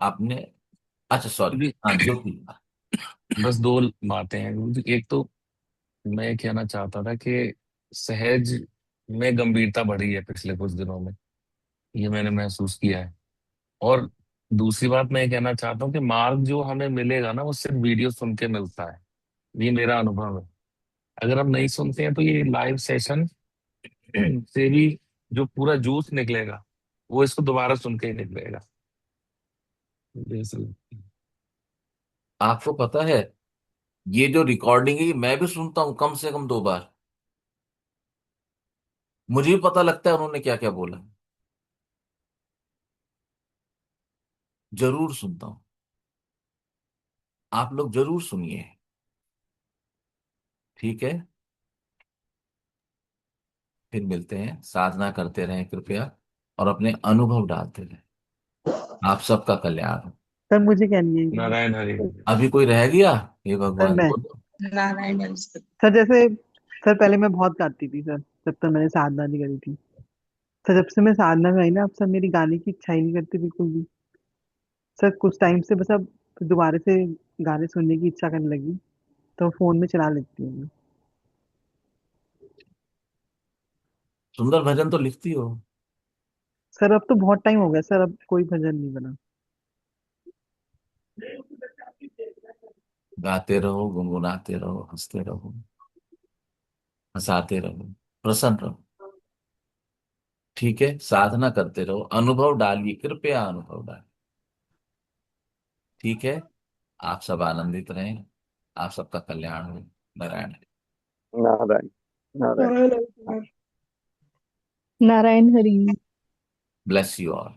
आपने? अच्छा सॉरी, जी, हाँ ज्योति। बस दो बातें हैं गुरु जी। एक तो मैं ये कहना चाहता था कि सहज में गंभीरता बढ़ी है पिछले कुछ दिनों में, ये मैंने महसूस किया है। और दूसरी बात मैं ये कहना चाहता हूँ कि मार्ग जो हमें मिलेगा ना, वो सिर्फ वीडियो सुन के मिलता है। ये मेरा अनुभव है। अगर हम नहीं सुनते हैं तो ये लाइव सेशन से भी जो पूरा जूस निकलेगा, वो इसको दोबारा सुन के ही निकलेगा। मुझे ऐसा लगता है। आपको पता है, ये जो रिकॉर्डिंग है ये मैं भी सुनता हूँ कम से कम 2 बार। मुझे भी पता लगता है उन्होंने क्या क्या बोला। जरूर सुनता हूँ, आप लोग जरूर सुनिए। ठीक है, फिर मिलते हैं, साधना करते रहें कृपया, और अपने अनुभव डालते रहें। आप सबका कल्याण हो। सर मुझे क्या नहीं है। नारायण हरि। अभी कोई रह गया? हे सर भगवान, मैं, बोलो। नारायण सर। सर जैसे, सर पहले मैं बहुत गाती थी सर, जब तक मैंने साधना नहीं करी थी। सर जब से मैं साधना में आई ना, अब सर मेरी गाने की इच्छा ही नहीं करती बिल्कुल भी। सर कुछ टाइम से बस अब दोबारा से गाने सुनने की इच्छा करने लगी, तो फोन में चला लेती हूँ मैं। सुंदर भजन तो लिखती हो। सर अब तो बहुत टाइम हो गया सर, अब कोई भजन नहीं बना। गाते रहो, गुनगुनाते रहो, हंसते रहो, हंसाते रहो, प्रसन्न रहो। ठीक है, साधना करते रहो, अनुभव डालिए, कृपया अनुभव डालिए। ठीक है, आप सब आनंदित रहें, आप सबका कल्याण हो। Narayan. Narayan Narayan. Narayan Hari. Bless you all.